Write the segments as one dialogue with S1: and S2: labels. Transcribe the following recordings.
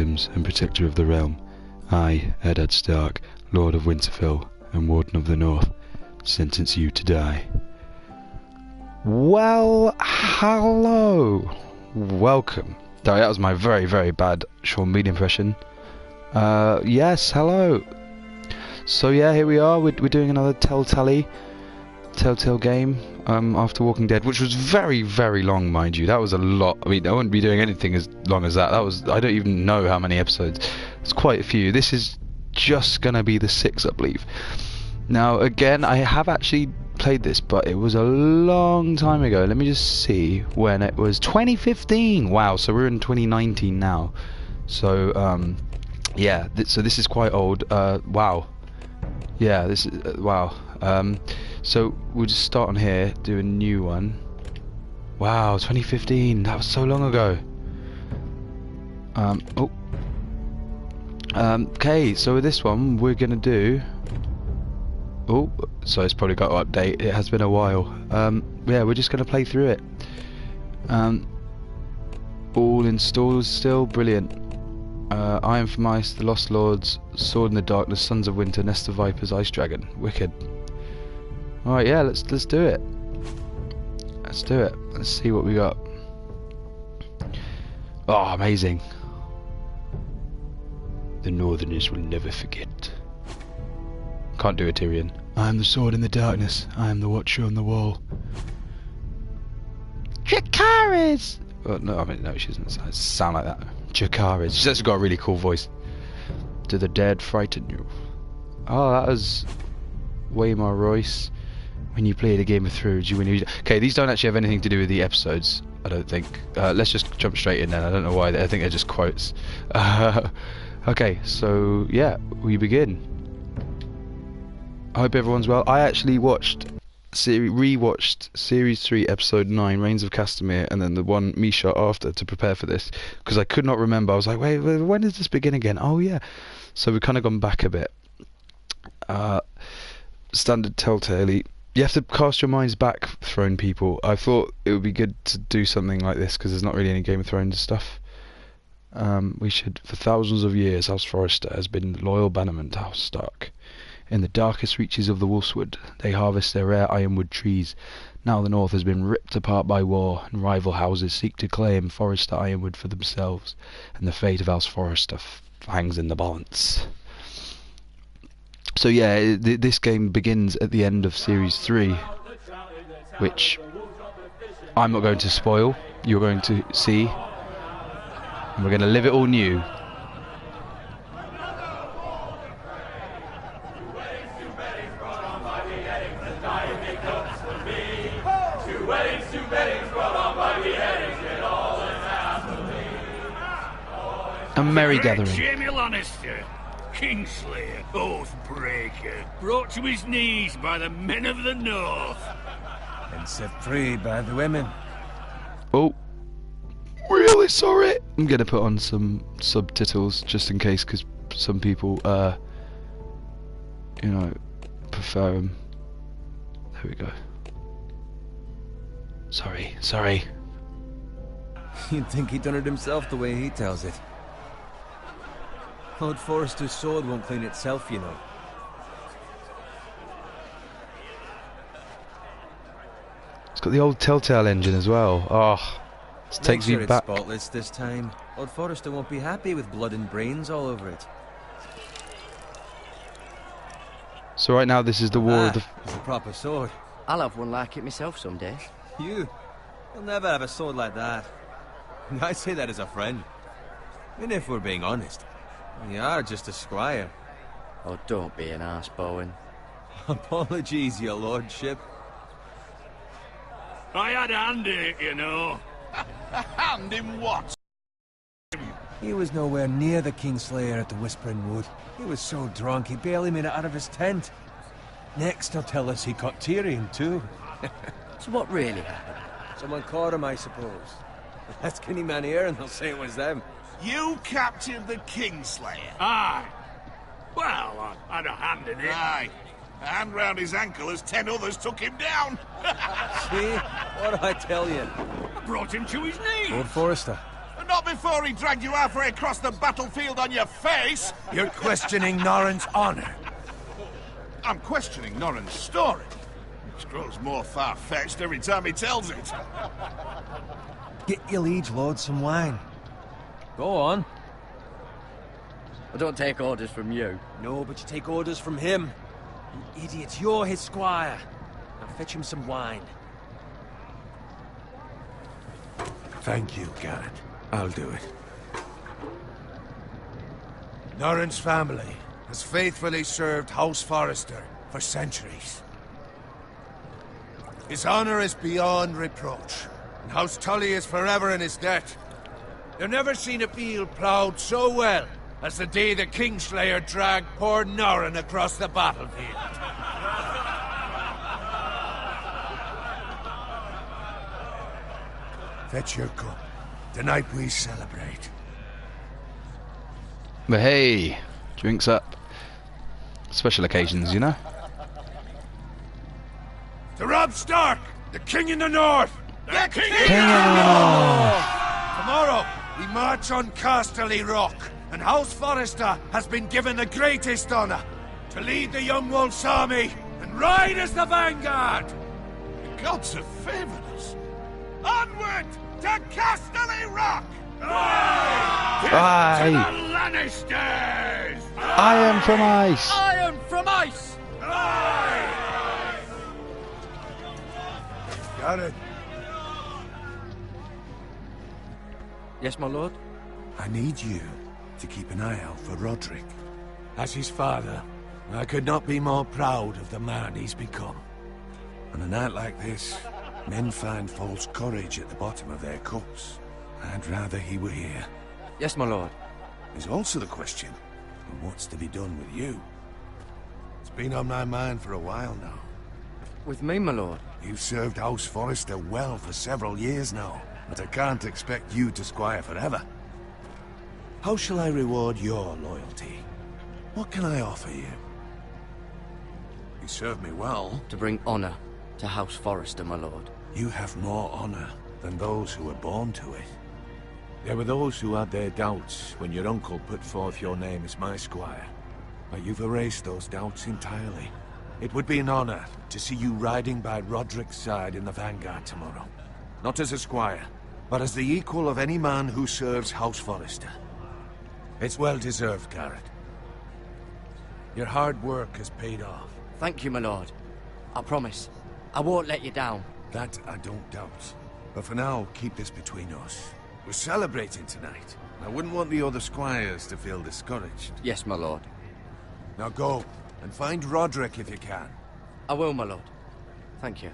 S1: kingdoms and protector of the realm, I, Eddard Stark, Lord of Winterfell and Warden of the North, sentence you to die. Well, hello. Welcome. Sorry, that was my very, very bad Sean Bean impression. Yes, hello. So yeah, here we are. We're doing another Telltale game after Walking Dead, which was very, very long, mind you. That was a lot. I mean, I wouldn't be doing anything as long as that. That was, I don't even know how many episodes. It's quite a few. This is just gonna be the 6th, I believe. Now, again, I have actually played this, but it was a long time ago. Let me just see when it was. 2015. Wow. So we're in 2019 now. So yeah. So this is quite old. Wow. Yeah. This is wow. So we'll just start on here. Do a new one. Wow. 2015. That was so long ago. Okay. So with this one, we're gonna do. Oh, so it's probably got to update. It has been a while. Yeah, we're just going to play through it. All installed still. Brilliant. Iron from Ice, The Lost Lords, Sword in the Darkness, Sons of Winter, Nest of Vipers, Ice Dragon. Wicked. Alright, yeah, let's do it. Let's do it. Let's see what we got. Oh, amazing. The Northerners will never forget. Can't do a Tyrion. I am the sword in the darkness. I am the watcher on the wall. Dracarys! Oh, no, I mean, no, she doesn't sound like that. Dracarys. She's actually got a really cool voice. Do the dead frighten you? Oh, that was Waymar Royce. When you played a Game of Thrones, you win. Okay, these don't actually have anything to do with the episodes, I don't think. Let's just jump straight in then. I don't know why. I think they're just quotes. Okay, so yeah, we begin. I hope everyone's well. I actually rewatched Series 3, Episode 9, Reigns of Castamere, and then the one Misha after to prepare for this, because I could not remember. I was like, wait, when does this begin again? Oh yeah. So we've kind of gone back a bit. Standard Telltale. You have to cast your minds back, Throne people. I thought it would be good to do something like this, because there's not really any Game of Thrones stuff. We should, for thousands of years, House Forrester has been the loyal bannerman to House Stark. In the darkest reaches of the Wolfswood, they harvest their rare ironwood trees. Now the North has been ripped apart by war, and rival houses seek to claim Forrester ironwood for themselves, and the fate of House Forrester hangs in the balance. So yeah, this game begins at the end of Series 3, which I'm not going to spoil. You're going to see, and we're going to live it all new. A merry gathering.
S2: Jamie Lannister, Kingslayer, Oathbreaker, brought to his knees by the men of the North,
S3: and set free by the women.
S1: Oh, really sorry. I'm gonna put on some subtitles just in case, because some people, you know, prefer them. There we go. Sorry.
S3: You'd think he'd done it himself the way he tells it. Lord Forrester's sword won't clean itself, you know.
S1: It's got the old Telltale engine as well. Oh, this takes me back.
S3: It's spotless this time. Lord Forrester won't be happy with blood and brains all over it.
S1: So right now this is the war of the...
S3: It's a proper sword.
S4: I'll have one like it myself someday.
S3: You'll never have a sword like that. I say that as a friend. And if we're being honest, you are just a squire.
S4: Oh, don't be an arse, Bowen.
S3: Apologies, your lordship.
S2: I had a hand in it, you know.
S5: A hand in what?
S3: He was nowhere near the Kingslayer at the Whispering Wood. He was so drunk he barely made it out of his tent. Next he'll tell us he caught Tyrion too.
S4: So what really happened?
S3: Someone caught him, I suppose. Ask any man here and they'll say it was them.
S5: You captured the Kingslayer?
S2: Aye. Well, I had a hand in it.
S5: Aye. A hand round his ankle as 10 others took him down.
S3: See? What did I tell you?
S2: I brought him to his knees.
S3: Lord Forrester.
S5: And Not before he dragged you halfway across the battlefield on your face!
S3: You're questioning Norrin's honor.
S5: I'm questioning Norrin's story, which grows more far-fetched every time he tells it.
S3: Get your liege lord some wine. Go on.
S4: I don't take orders from you.
S3: No, but you take orders from him. You idiot, you're his squire. Now fetch him some wine. Thank you, Garrett. I'll do it. Norrin's family has faithfully served House Forrester for centuries. His honor is beyond reproach, and House Tully is forever in his debt. You've never seen a field ploughed so well as the day the Kingslayer dragged poor Norrin across the battlefield. Fetch your cup. Tonight we celebrate.
S1: But hey, drinks up. Special occasions, you know?
S3: To Robb Stark, the King in the North!
S5: The King
S3: Tomorrow, we march on Casterly Rock, and House Forrester has been given the greatest honor to lead the Young Wolf's army and ride as the vanguard!
S5: The gods have favored us. Onward to Casterly Rock!
S1: Aye.
S2: To the Lannisters!
S1: I am from ice.
S4: I am from ice!
S3: Got it.
S4: Yes, my lord?
S3: I need you to keep an eye out for Roderick. As his father, I could not be more proud of the man he's become. On a night like this, men find false courage at the bottom of their cups. I'd rather he were here.
S4: Yes, my lord.
S3: There's also the question of what's to be done with you. It's been on my mind for a while now.
S4: With me, my lord?
S3: You've served House Forrester well for several years now, but I can't expect you to squire forever. How shall I reward your loyalty? What can I offer you? You serve me well.
S4: To bring honor to House Forrester, my lord.
S3: You have more honor than those who were born to it. There were those who had their doubts when your uncle put forth your name as my squire. But you've erased those doubts entirely. It would be an honor to see you riding by Roderick's side in the vanguard tomorrow. Not as a squire, but as the equal of any man who serves House Forrester. It's well deserved, Garrett. Your hard work has paid off.
S4: Thank you, my lord. I promise. I won't let you down.
S3: That I don't doubt. But for now, keep this between us. We're celebrating tonight. I wouldn't want the other squires to feel discouraged.
S4: Yes, my lord.
S3: Now go, and find Roderick if you can.
S4: I will, my lord. Thank you.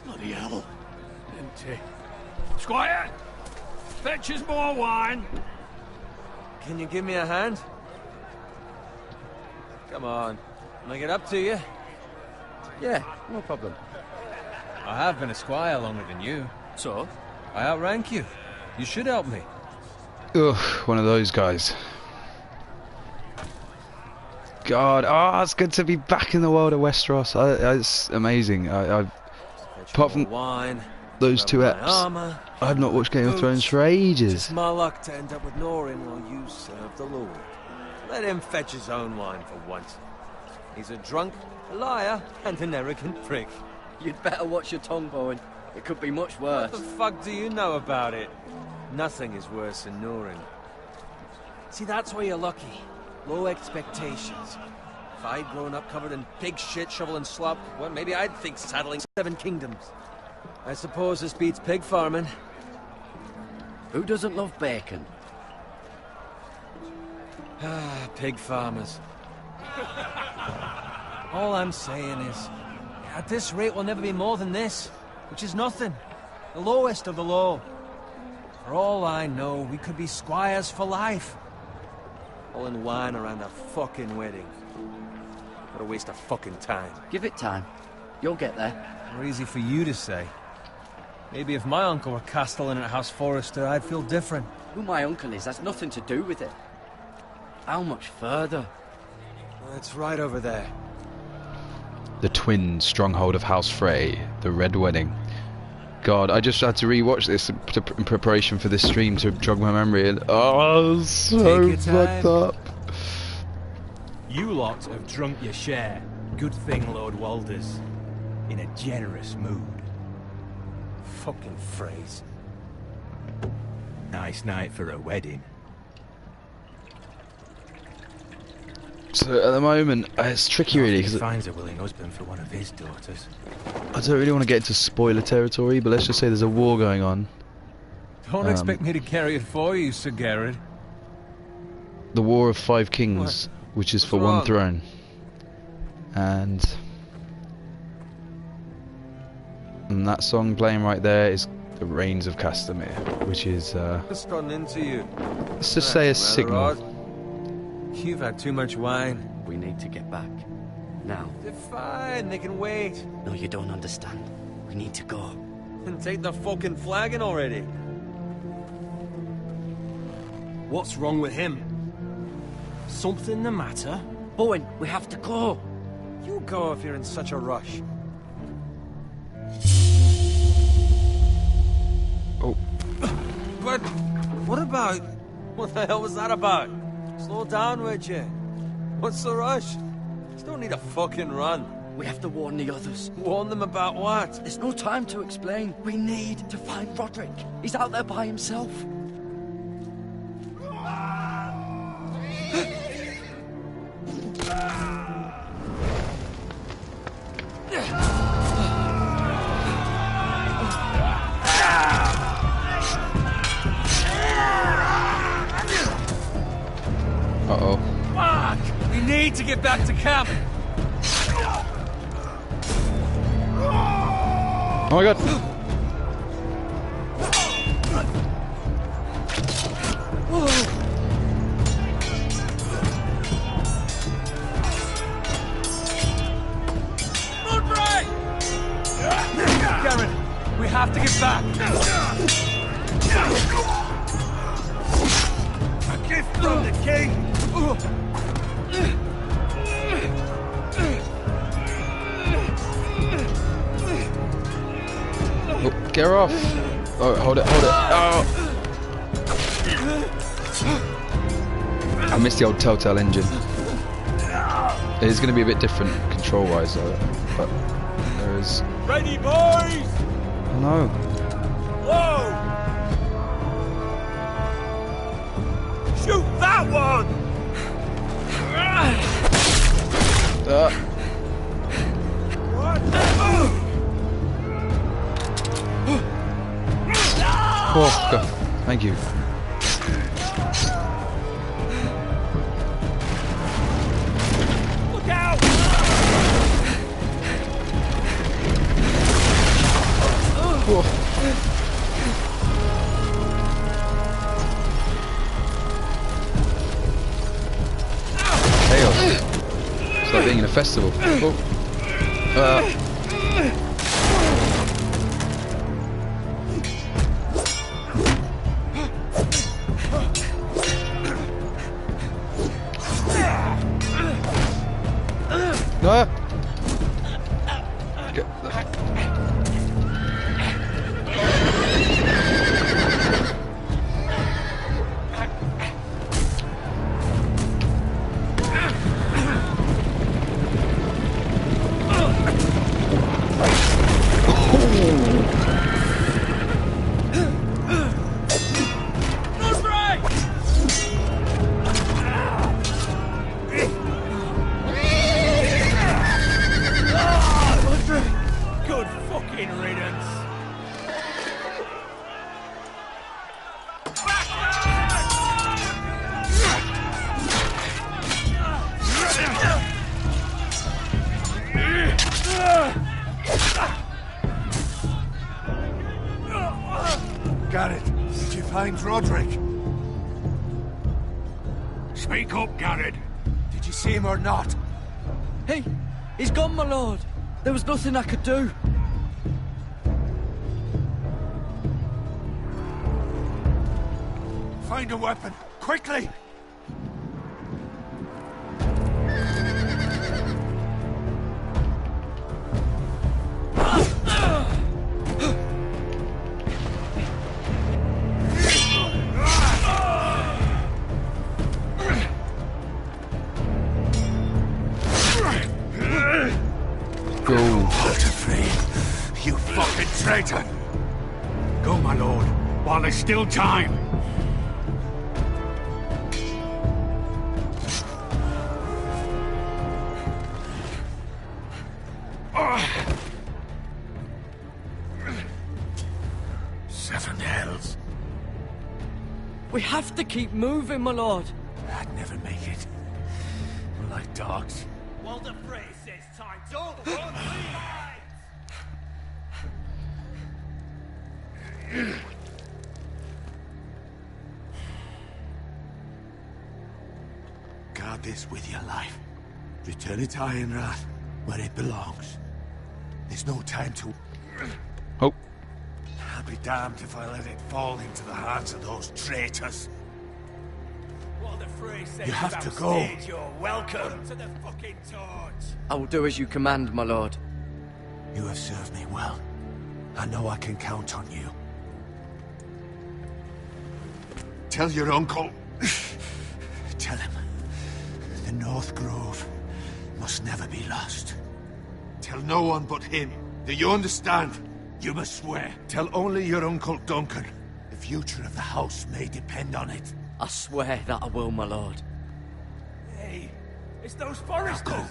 S2: Bloody hell. Empty. Squire! Fetch us more wine!
S6: Can you give me a hand? Come on. Can I get up to you?
S4: Yeah, no problem.
S6: I have been a squire longer than you.
S4: So?
S6: I outrank you. You should help me.
S1: Ugh, one of those guys. God, it's good to be back in the world of Westeros. It's amazing. Apart from
S6: wine,
S1: those two
S6: my
S1: eps,
S6: armor,
S1: I've not watched Game of
S6: boots.
S1: Thrones for ages.
S6: It's my luck to end up with Norrin while you serve the Lord. Let him fetch his own wine for once. He's a drunk, a liar, and an arrogant prick.
S4: You'd better watch your tongue, Bowen. It could be much worse.
S6: What the fuck do you know about it? Nothing is worse than Norrin. See, that's why you're lucky. Low expectations. If I'd grown up covered in pig shit, shovel and slop, well, maybe I'd think saddling 7 kingdoms. I suppose this beats pig farming.
S4: Who doesn't love bacon?
S6: Ah, pig farmers. All I'm saying is, at this rate we'll never be more than this, which is nothing. The lowest of the low. For all I know, we could be squires for life. Pulling wine around a fucking wedding. What a waste of fucking time.
S4: Give it time. You'll get there.
S6: More easy for you to say. Maybe if my uncle were castellan at House Forrester, I'd feel different.
S4: Who my uncle is has nothing to do with it. How much further?
S6: It's right over there.
S1: The twin stronghold of House Frey, the Red Wedding. God, I just had to rewatch this in preparation for this stream to jog my memory, and oh, so fucked up.
S6: You lot have drunk your share. Good thing Lord Walder's in a generous mood. Fucking phrase. Nice night for a wedding.
S1: So at the moment, it's tricky really, because
S6: finds a willing husband for one of his daughters.
S1: I don't really want to get into spoiler territory, but let's just say there's a war going on.
S6: Don't expect me to carry it for you, Sir Garrett.
S1: The War of Five Kings, which is for one throne. And that song playing right there is The Reigns of Castamere, which is,
S6: What's gotten into you?
S1: let's just say a signal.
S6: Odd. You've had too much wine.
S4: We need to get back. Now.
S6: They're fine, they can wait.
S4: No, you don't understand. We need to go.
S6: And take the fucking flagon already. What's wrong with him? Something the matter?
S4: Bowen, we have to go.
S6: You go if you're in such a rush.
S1: Oh.
S6: But what about... What the hell was that about? Slow down, would you? What's the rush? Just don't need a fucking run.
S4: We have to warn the others.
S6: Warn them about what?
S4: There's no time to explain. We need to find Roderick. He's out there by himself.
S1: Uh-oh.
S6: Fuck! We need to get back to camp.
S1: Oh my god!
S6: Garrett, we have to get back. A gift from the king.
S1: Oh, get her off! Oh, hold it, hold it! Oh! I missed the old Telltale engine. It is going to be a bit different control-wise, though. But there is.
S6: Ready, boys!
S1: Oh no!
S6: Whoa! Shoot that one!
S1: Oh, God. Thank you.
S6: Look out!
S1: Oh. Chaos. It's like being in a festival. Oh. Ah. Get the...
S6: Good fucking riddance.
S3: Garrett, did you find Roderick?
S2: Speak up, Garrett.
S3: Did you see him or not?
S4: Hey, he's gone, my lord. There was nothing I could do.
S3: Find a weapon, quickly! traitor!
S2: Go, my lord, while there's still time.
S3: Seven hells.
S4: We have to keep moving, my lord.
S3: I'd never make it. We're like dogs.
S7: While the phrase says time, don't run,
S3: Guard this with your life. Return it to Ironrath, where it belongs. There's no time to...
S1: Oh.
S3: I'll be damned if I let it fall into the hands of those traitors.
S7: While the phrase says
S3: You have to go.
S7: backstage, you're welcome to the fucking torch.
S4: I will do as you command, my lord.
S3: You have served me well. I know I can count on you. Tell your uncle. Tell him. The North Grove must never be lost. Tell no one but him. Do you understand? You must swear. Tell only your Uncle Duncan. The future of the house may depend on it.
S4: I swear that I will, my lord.
S7: Hey, it's those
S3: Now
S7: foresters.
S3: go.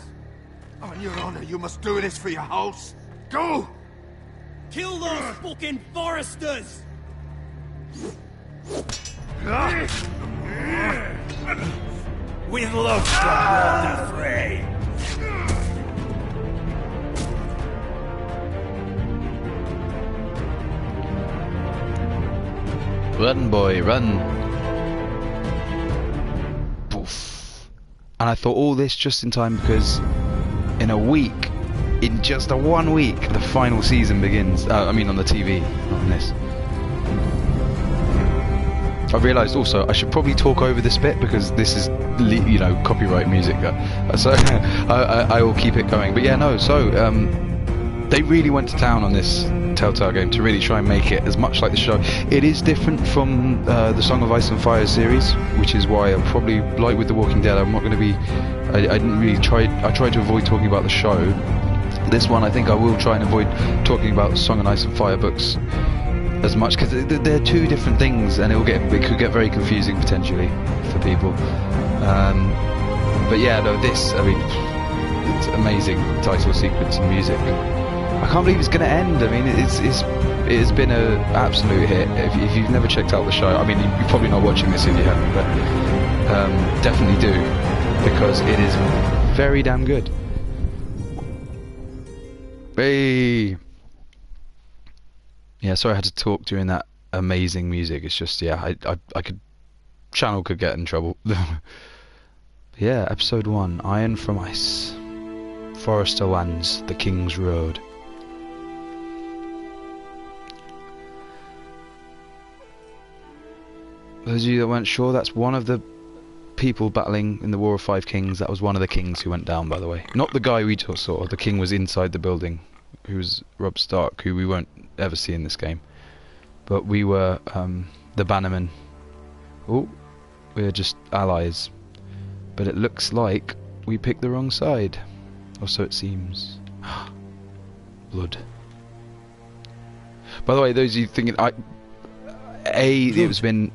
S3: On your honor, you must do this for your house. Go!
S7: Kill those fucking foresters. With love from Walter Frey.
S1: Run, boy, run. Poof. And I thought all this just in time because in a week, in just a 1 week, the final season begins. I mean on the TV, not on this. I realised also I should probably talk over this bit because this is, you know, copyright music. So I will keep it going. But yeah, no. So they really went to town on this Telltale game to really try and make it as much like the show. It is different from the Song of Ice and Fire series, which is why I'm probably like with The Walking Dead. I'm not going to be. I didn't really try. I tried to avoid talking about the show. This one, I think I will try and avoid talking about Song of Ice and Fire books as much because they're two different things, and it could get very confusing potentially for people. But yeah, no, this, I mean, it's amazing title sequence and music. I can't believe it's going to end. I mean, it has been an absolute hit. If you've never checked out the show, I mean, you're probably not watching this if you haven't, but definitely do, because it is very damn good. Hey. Yeah, sorry I had to talk during that amazing music. It's just, yeah, I could, channel could get in trouble. Yeah, episode 1, Iron from Ice. Forester Lands, the King's Road. Those of you that weren't sure, that's one of the people battling in the War of Five Kings. That was one of the kings who went down, by the way. Not the guy we just saw. The king was inside the building, who was Robb Stark, who we won't ever see in this game. But we were the Bannermen. Oh, we're just allies. But it looks like we picked the wrong side. Or so it seems. Blood. By the way, those of you thinking, it's been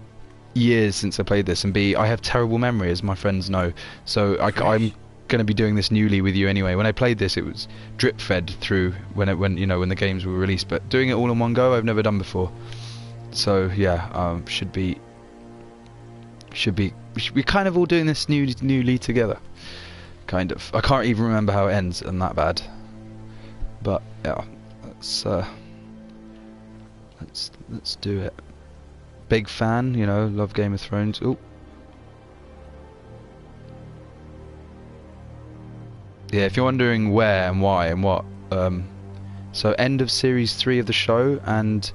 S1: years since I played this, and B, I have terrible memory, as my friends know. So I'm going to be doing this newly with you anyway. When I played this, it was drip fed through when the games were released. But doing it all in one go, I've never done before. So yeah, should be we're kind of all doing this newly together. Kind of. I can't even remember how it ends. I'm that bad. But yeah, let's do it. Big fan, you know, love Game of Thrones. Oh. Yeah, if you're wondering where and why and what, so end of series 3 of the show, and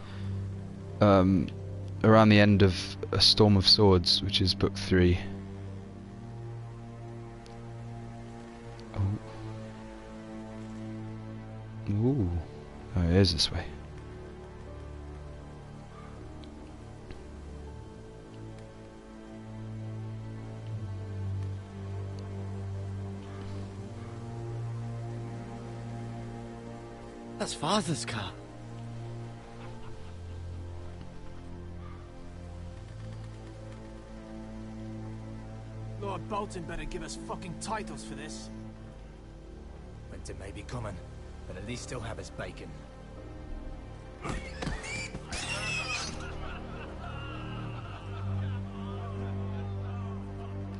S1: around the end of A Storm of Swords, which is book 3. Ooh. Oh, it is this way.
S4: That's Father's car.
S6: Lord Bolton better give us fucking titles for this.
S8: Winter may be coming, but at least he'll have his bacon.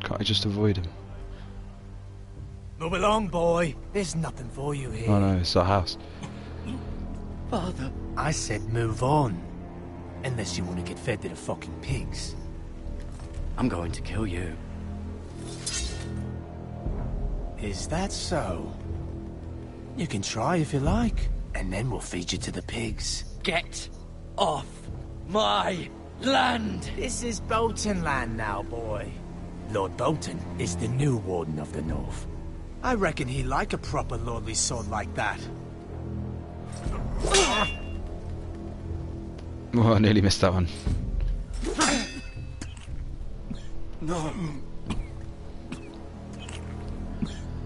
S1: Can't I just avoid him?
S8: Move along, boy. There's nothing for you here.
S1: Oh no, it's our house.
S4: Father.
S8: I said move on. Unless you want to get fed to the fucking pigs.
S4: I'm going to kill you.
S8: Is that so? You can try if you like, and then we'll feed you to the pigs.
S4: Get off my land!
S8: This is Bolton land now, boy. Lord Bolton is the new Warden of the North. I reckon he'd like a proper lordly sword like that.
S1: Oh, I nearly missed that one.
S8: No.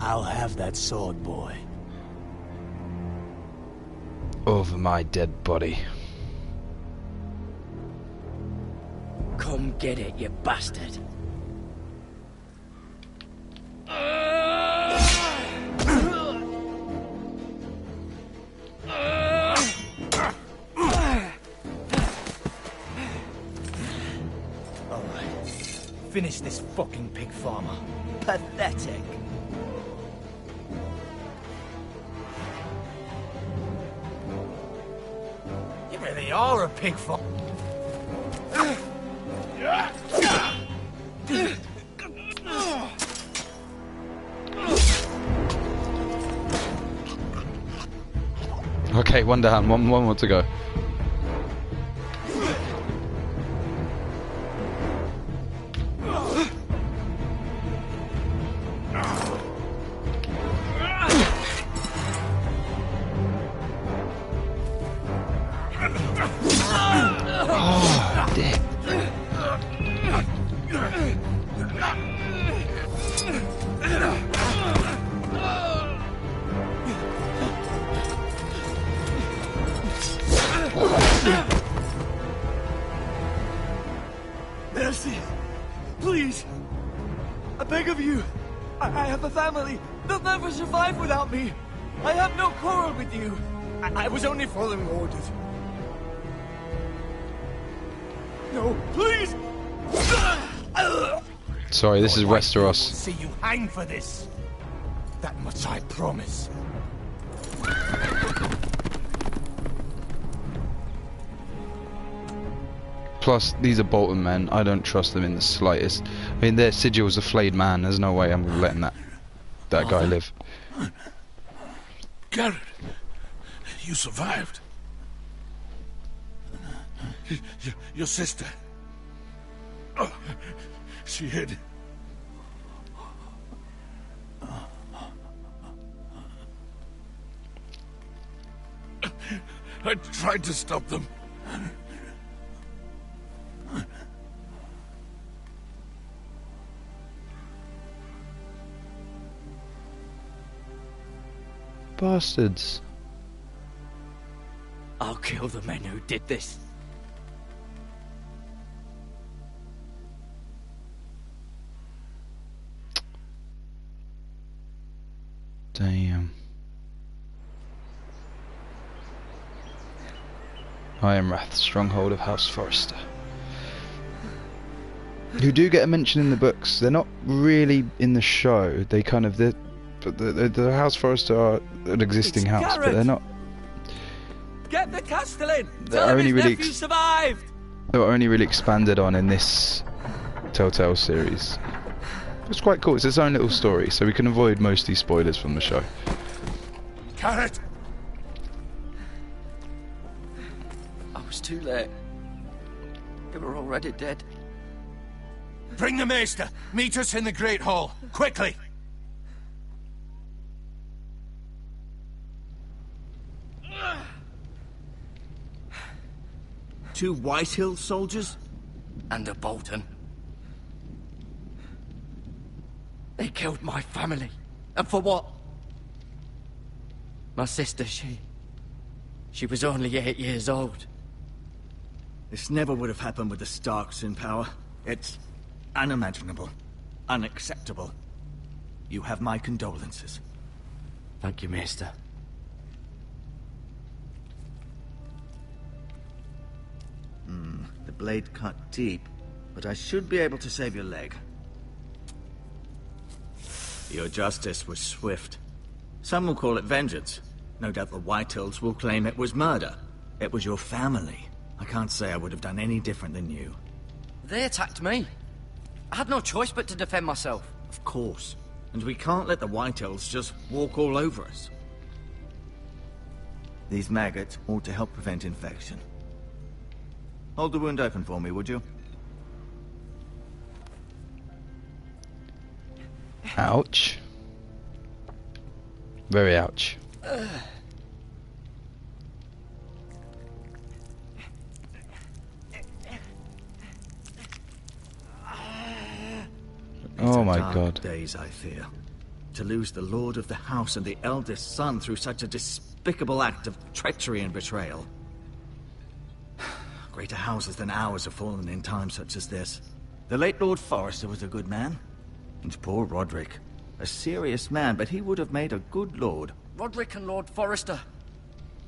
S8: I'll have that sword, boy.
S1: Over my dead body.
S4: Come get it, you bastard.
S8: Finish this fucking pig farmer.
S4: Pathetic.
S8: You really are a pig farmer.
S1: Okay, one down, one more to go.
S7: Mercy! Please! I beg of you! I have a family! They'll never survive without me! I have no quarrel with you! I was only following orders. No, please!
S1: Sorry, this is Westeros.
S8: We'll see you hang for this. That much I promise.
S1: Plus, these are Bolton men. I don't trust them in the slightest. I mean, their sigil's a flayed man. There's no way I'm letting that guy live.
S5: Garrett, you survived. Your sister. Oh, she hid. I tried to stop them.
S1: Bastards.
S4: I'll kill the men who did this.
S1: Damn. Ironrath, stronghold of House Forrester. Who do get a mention in the books. They're not really in the show. They kind of... The House Forrester are an existing house, but they're not...
S7: Get the Castellan!
S1: They're only really
S7: survived!
S1: they were only really expanded on in this Telltale series. It's quite cool. It's its own little story, so we can avoid most of these spoilers from the show.
S5: Garrett!
S4: I was too late. They were already dead.
S3: Bring the Maester! Meet us in the Great Hall! Quickly!
S7: Two Whitehill soldiers?
S4: And a Bolton. They killed my family. And for what? My sister, she was only 8 years old.
S7: This never would have happened with the Starks in power. It's unimaginable.
S8: unacceptable. You have my condolences.
S4: Thank you, Maester.
S8: The blade cut deep, but I should be able to save your leg. Your justice was swift. Some will call it vengeance. No doubt the Whitehills will claim it was murder. It was your family. I can't say I would have done any different than you.
S4: They attacked me. I had no choice but to defend myself.
S8: Of course. And we can't let the Whitehills just walk all over us. These maggots ought to help prevent infection. Hold the wound open for me, would you?
S1: Ouch. Very ouch. Oh my God.
S8: Days, I fear. To lose the lord of the house and the eldest son through such a despicable act of treachery and betrayal. Greater houses than ours have fallen in times such as this. The late Lord Forrester was a good man. And poor Roderick. A serious man, but he would have made a good lord.
S4: Roderick and Lord Forrester.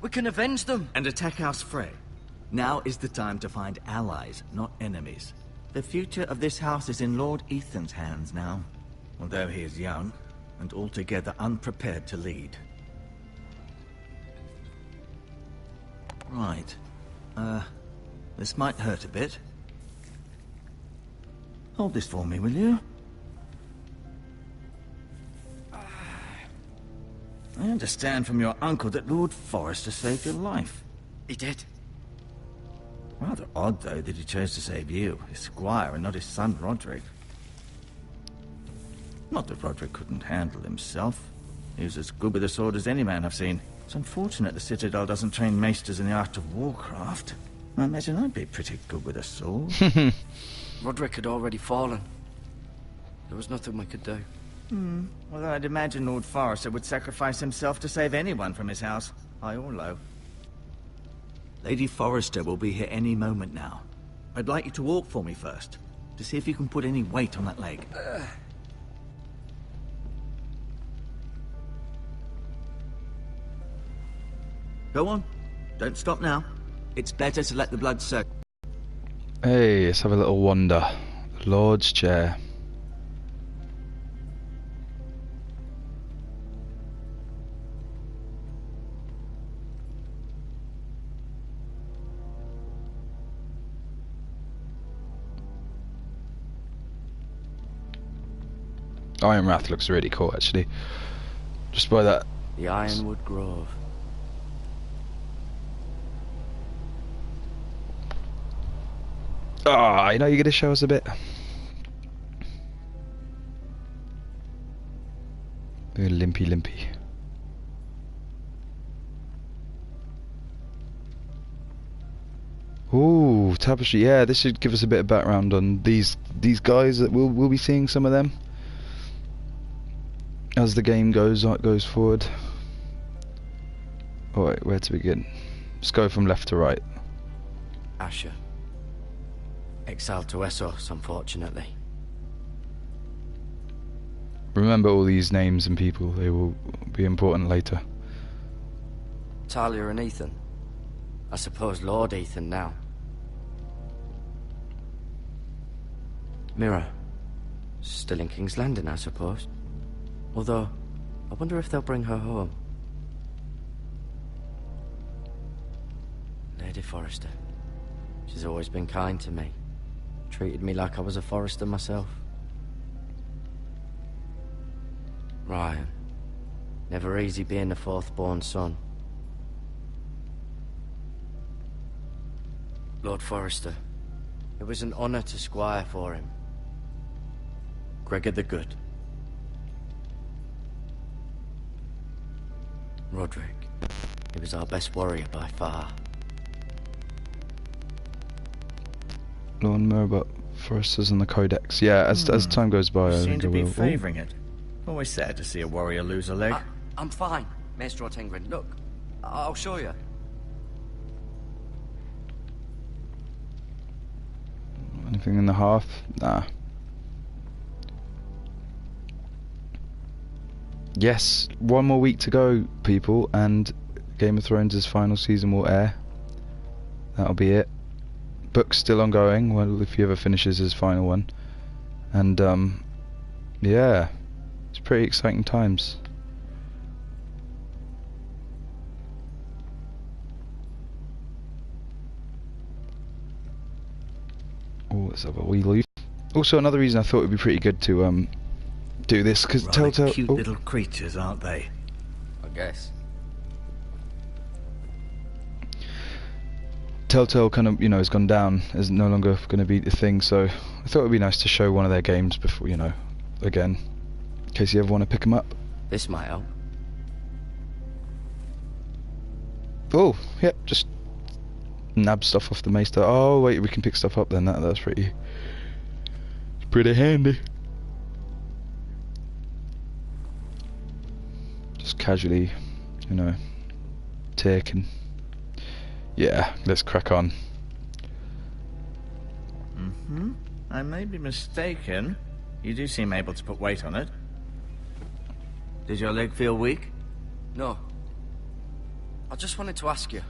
S4: We can avenge them.
S8: And attack House Frey. Now is the time to find allies, not enemies. The future of this house is in Lord Ethan's hands now. Although he is young, and altogether unprepared to lead. Right. This might hurt a bit. Hold this for me, will you? I understand from your uncle that Lord Forrester saved your life.
S4: He did.
S8: Rather odd, though, that he chose to save you, his squire, and not his son Roderick. Not that Roderick couldn't handle himself. He was as good with a sword as any man I've seen. It's unfortunate the Citadel doesn't train maesters in the art of warcraft. I imagine I'd be pretty good with a sword.
S4: Roderick had already fallen. There was nothing we could do.
S8: Well, I'd imagine Lord Forrester would sacrifice himself to save anyone from his house, high or low. Lady Forrester will be here any moment now. I'd like you to walk for me first, to see if you can put any weight on that leg. Go on. Don't stop now. It's better to let the blood circulate.
S1: Hey, let's have a little wander. Lord's chair. Iron Wrath looks really cool, actually. Just by that.
S4: The Ironwood Grove.
S1: Ah, you know you're gonna show us a bit. Very limpy. Ooh, tapestry. Yeah, this should give us a bit of background on these guys that we'll be seeing some of them as the game goes forward. Alright, where to begin? Let's go from left to right.
S4: Asher. Exiled to Essos, unfortunately.
S1: Remember all these names and people, they will be important later.
S4: Talia and Ethan. I suppose Lord Ethan now. Mira. Still in King's Landing, I suppose. Although, I wonder if they'll bring her home. Lady Forrester. She's always been kind to me. Treated me like I was a Forrester myself. Ryan. Never easy being the fourth-born son. Lord Forrester. It was an honor to squire for him. Gregor the Good. Roderick. He was our best warrior by far.
S1: Learn more about Foresters and the Codex. Yeah, as time goes by,
S8: You
S1: I
S8: seem
S1: think
S8: to
S1: I
S8: be
S1: will.
S8: favouring it. Always sad to see a warrior lose a leg.
S4: I'm fine, Maester Ortengrin. Look, I'll show you.
S1: Anything in the hearth? Nah. yes, one more week to go, people, and Game of Thrones' final season will air. That'll be it. Book's still ongoing, well, if he ever finishes his final one. And, yeah, it's pretty exciting times. Oh, let's have a wee look. Also, another reason I thought it would be pretty good to, do this, because Telltale...
S8: cute little creatures, aren't they?
S4: I guess.
S1: Telltale kind of, has gone down, is no longer going to be the thing, so I thought it would be nice to show one of their games before, again, in case you ever want to pick them up.
S4: This might help.
S1: Oh, yep, just nab stuff off the maester. Oh, wait, we can pick stuff up then, that's pretty handy. Just casually, taking. Yeah, let's crack on.
S8: I may be mistaken. You do seem able to put weight on it. Does your leg feel weak?
S4: No. I just wanted to ask you.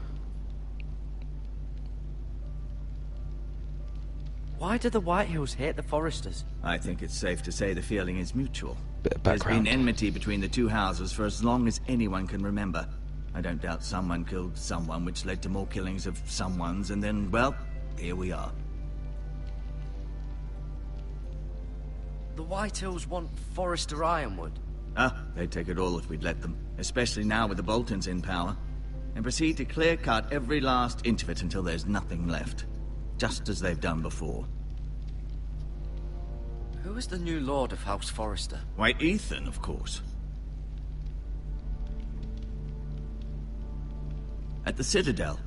S4: Why do the Whitehills hate the Foresters?
S8: I think it's safe to say the feeling is mutual.
S1: Bit of
S8: There's
S1: background.
S8: been enmity between the two houses for as long as anyone can remember. I don't doubt someone killed someone, which led to more killings of someones, and then, well, here we are.
S4: The Whitehills want Forester Ironwood.
S8: They'd take it all if we'd let them, especially now with the Boltons in power, and proceed to clear-cut every last inch of it until there's nothing left, just as they've done before.
S4: Who is the new Lord of House Forester?
S8: Why, Ethan, of course. At the Citadel,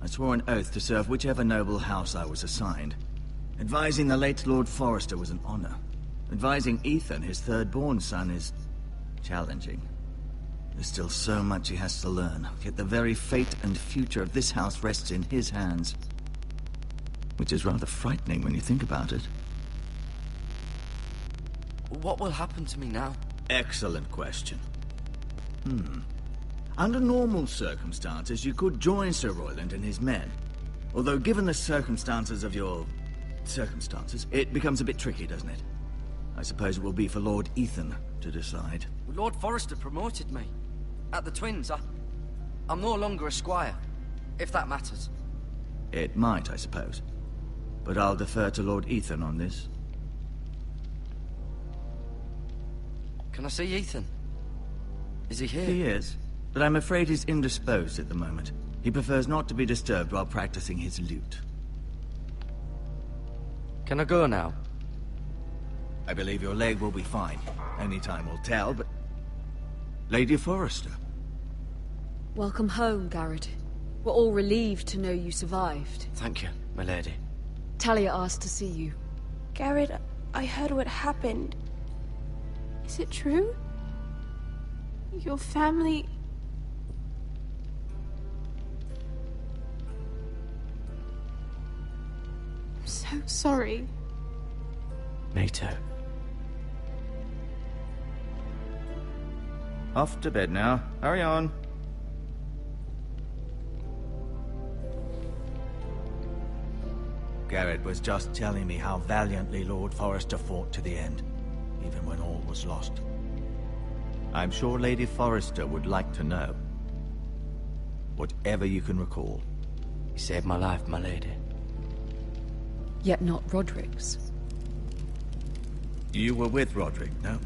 S8: I swore an oath to serve whichever noble house I was assigned. Advising the late Lord Forester was an honor. Advising Ethan, his third-born son, is challenging. There's still so much he has to learn, yet the very fate and future of this house rests in his hands. Which is rather frightening when you think about it.
S4: What will happen to me now?
S8: Excellent question. Under normal circumstances, you could join Sir Royland and his men. Although given the circumstances of your... circumstances, it becomes a bit tricky, doesn't it? I suppose it will be for Lord Ethan to decide.
S4: Lord Forester promoted me. At the Twins, I'm no longer a squire, if that matters.
S8: It might, I suppose. But I'll defer to Lord Ethan on this.
S4: Can I see Ethan? Is he here?
S8: He is, but I'm afraid he's indisposed at the moment. He prefers not to be disturbed while practicing his lute.
S4: Can I go now?
S8: I believe your leg will be fine. Only time will tell, but... Lady Forester.
S9: Welcome home, Garrett. We're all relieved to know you survived.
S4: Thank you, my lady.
S9: Talia asked to see you.
S10: Garrett, I heard what happened. Is it true? Your family... I'm so sorry.
S4: Me too.
S8: Off to bed now. Hurry on. Garrett was just telling me how valiantly Lord Forester fought to the end, even when all was lost. I'm sure Lady Forester would like to know. Whatever you can recall.
S4: You saved my life, my lady.
S9: Yet not Roderick's.
S8: You were with Roderick, no?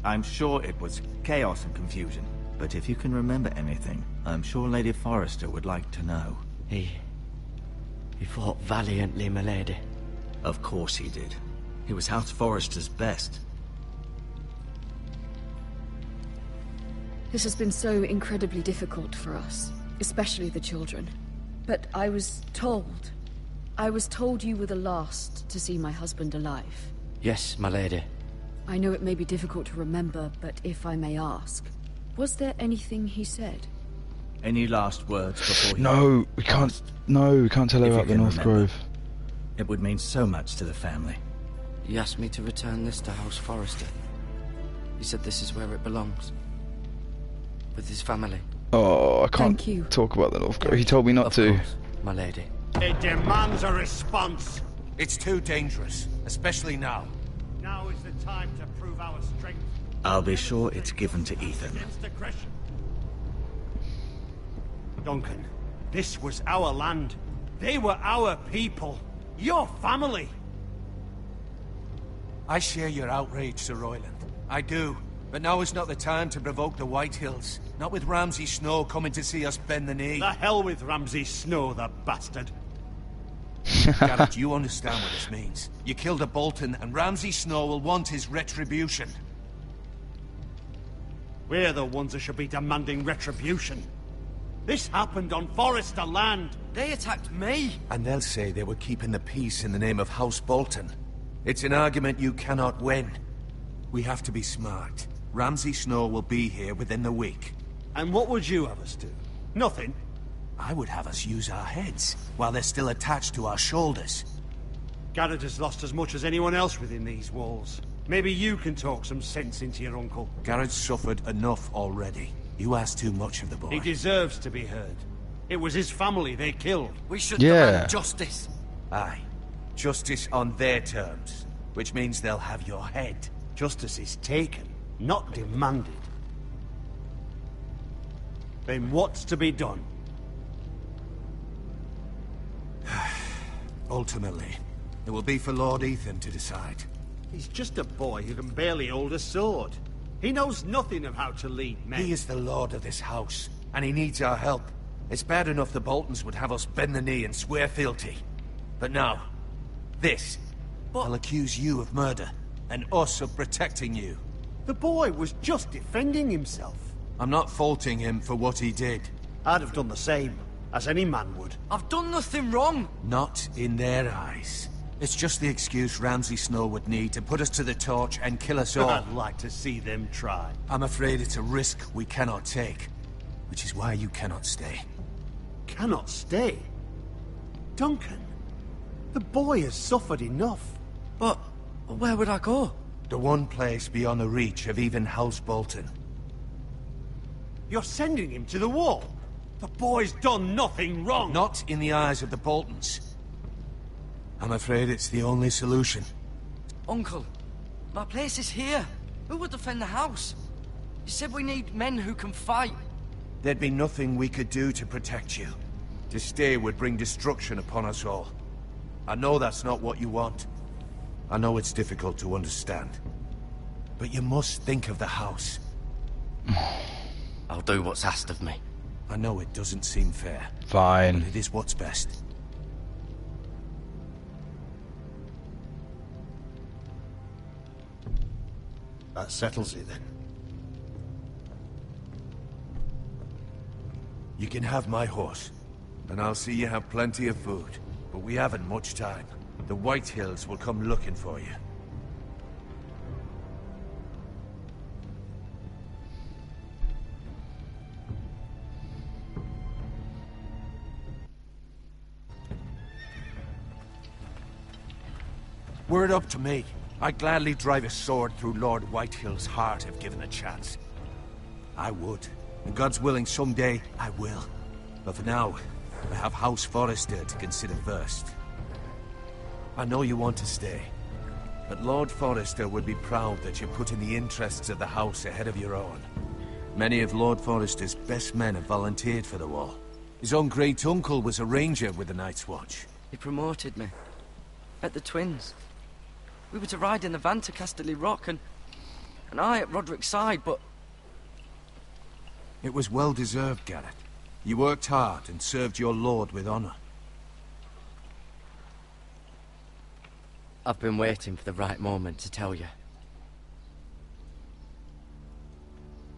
S8: I'm sure it was chaos and confusion. But if you can remember anything, I'm sure Lady Forester would like to know.
S4: He fought valiantly, my lady.
S8: Of course he did. He was House Forester's best.
S9: This has been so incredibly difficult for us, especially the children. But I was told you were the last to see my husband alive.
S4: Yes, my lady.
S9: I know it may be difficult to remember, but if I may ask, was there anything he said?
S8: Any last words before he...
S1: No, we can't. No, we can't tell her
S8: If you
S1: about the
S8: can
S1: North
S8: remember.
S1: Grove.
S8: It would mean so much to the family.
S4: He asked me to return this to House Forester. He said this is where it belongs. with his family.
S1: Oh, I can't
S9: Thank you.
S1: talk about the North Korea. He told me not
S4: Of
S1: to.
S4: course, my lady.
S2: It demands a response.
S3: It's too dangerous, especially now.
S2: Now is the time to prove our strength.
S8: I'll be sure it's given to Ethan.
S2: Against aggression. Duncan, this was our land. They were our people. Your family.
S3: I share your outrage, Sir Royland. I do. But now is not the time to provoke the White Hills. Not with Ramsay Snow coming to see us bend the knee.
S2: The hell with Ramsay Snow, the bastard.
S3: Garrett, you understand what this means. You killed a Bolton, and Ramsay Snow will want his retribution.
S2: We're the ones that should be demanding retribution. This happened on Forester land.
S4: They attacked me!
S3: And they'll say they were keeping the peace in the name of House Bolton. It's an argument you cannot win. We have to be smart. Ramsay Snow will be here within the week.
S2: And what would you have us do? Nothing.
S3: I would have us use our heads, while they're still attached to our shoulders.
S2: Garrett has lost as much as anyone else within these walls. Maybe you can talk some sense into your uncle.
S3: Garrett's suffered enough already. You ask too much of the boy.
S2: He deserves to be heard. It was his family they killed.
S4: We should demand justice.
S3: Aye. Justice on their terms. Which means they'll have your head.
S2: Justice is taken, not demanded. Then what's to be done?
S3: Ultimately, it will be for Lord Ethan to decide.
S2: He's just a boy who can barely hold a sword. He knows nothing of how to lead men.
S3: He is the lord of this house, and he needs our help. It's bad enough the Boltons would have us bend the knee and swear fealty. But now, this. I'll accuse you of murder, and us of protecting you.
S2: The boy was just defending himself.
S3: I'm not faulting him for what he did.
S2: I'd have done the same, as any man would.
S4: I've done nothing wrong!
S3: Not in their eyes. It's just the excuse Ramsay Snow would need to put us to the torch and kill us all.
S2: I'd like to see them try.
S3: I'm afraid it's a risk we cannot take, which is why you cannot stay.
S2: Cannot stay? Duncan, the boy has suffered enough.
S4: But where would I go?
S3: The one place beyond the reach of even House Bolton.
S2: You're sending him to the wall? The boy's done nothing wrong!
S3: Not in the eyes of the Boltons. I'm afraid it's the only solution.
S4: Uncle, my place is here. Who would defend the house? You said we need men who can fight.
S3: There'd be nothing we could do to protect you. To stay would bring destruction upon us all. I know that's not what you want. I know it's difficult to understand. But you must think of the house.
S4: I'll do what's asked of me.
S3: I know it doesn't seem fair.
S1: Fine.
S3: But it is what's best.
S2: That settles it then.
S3: You can have my horse, and I'll see you have plenty of food. But we haven't much time. The White Hills will come looking for you. Were it up to me, I'd gladly drive a sword through Lord Whitehill's heart if given a chance. I would. And God's willing, someday I will. But for now, I have House Forester to consider first. I know you want to stay, but Lord Forester would be proud that you're putting the interests of the house ahead of your own. Many of Lord Forester's best men have volunteered for the war. His own great-uncle was a ranger with the Night's Watch.
S4: He promoted me. At the Twins. We were to ride in the van to Casterly Rock, and I at Roderick's side, but...
S3: It was well-deserved, Garrett. You worked hard and served your lord with honor.
S4: I've been waiting for the right moment to tell you.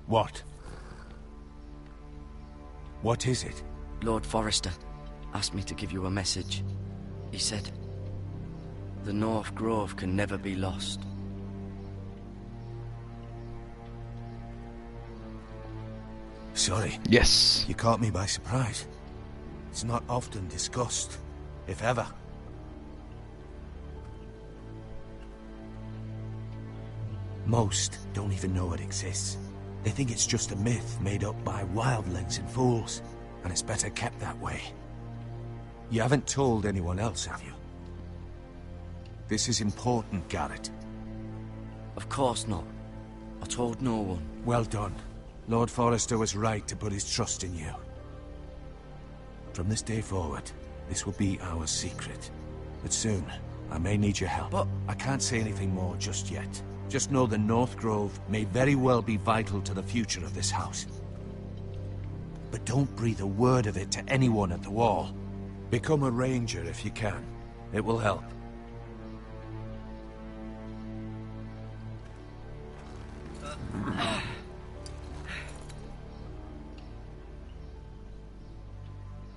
S3: What? What is it?
S4: Lord Forester asked me to give you a message. He said, the North Grove can never be lost.
S3: Sorry.
S1: Yes.
S3: You caught me by surprise. It's not often discussed, if ever. Most don't even know it exists. They think it's just a myth made up by wildlings and fools, and it's better kept that way. You haven't told anyone else, have you? This is important, Garrett.
S4: Of course not. I told no one.
S3: Well done. Lord Forrester was right to put his trust in you. From this day forward, this will be our secret. But soon, I may need your help. But I can't say anything more just yet. Just know the North Grove may very well be vital to the future of this house. But don't breathe a word of it to anyone at the Wall. Become a ranger if you can. It will help.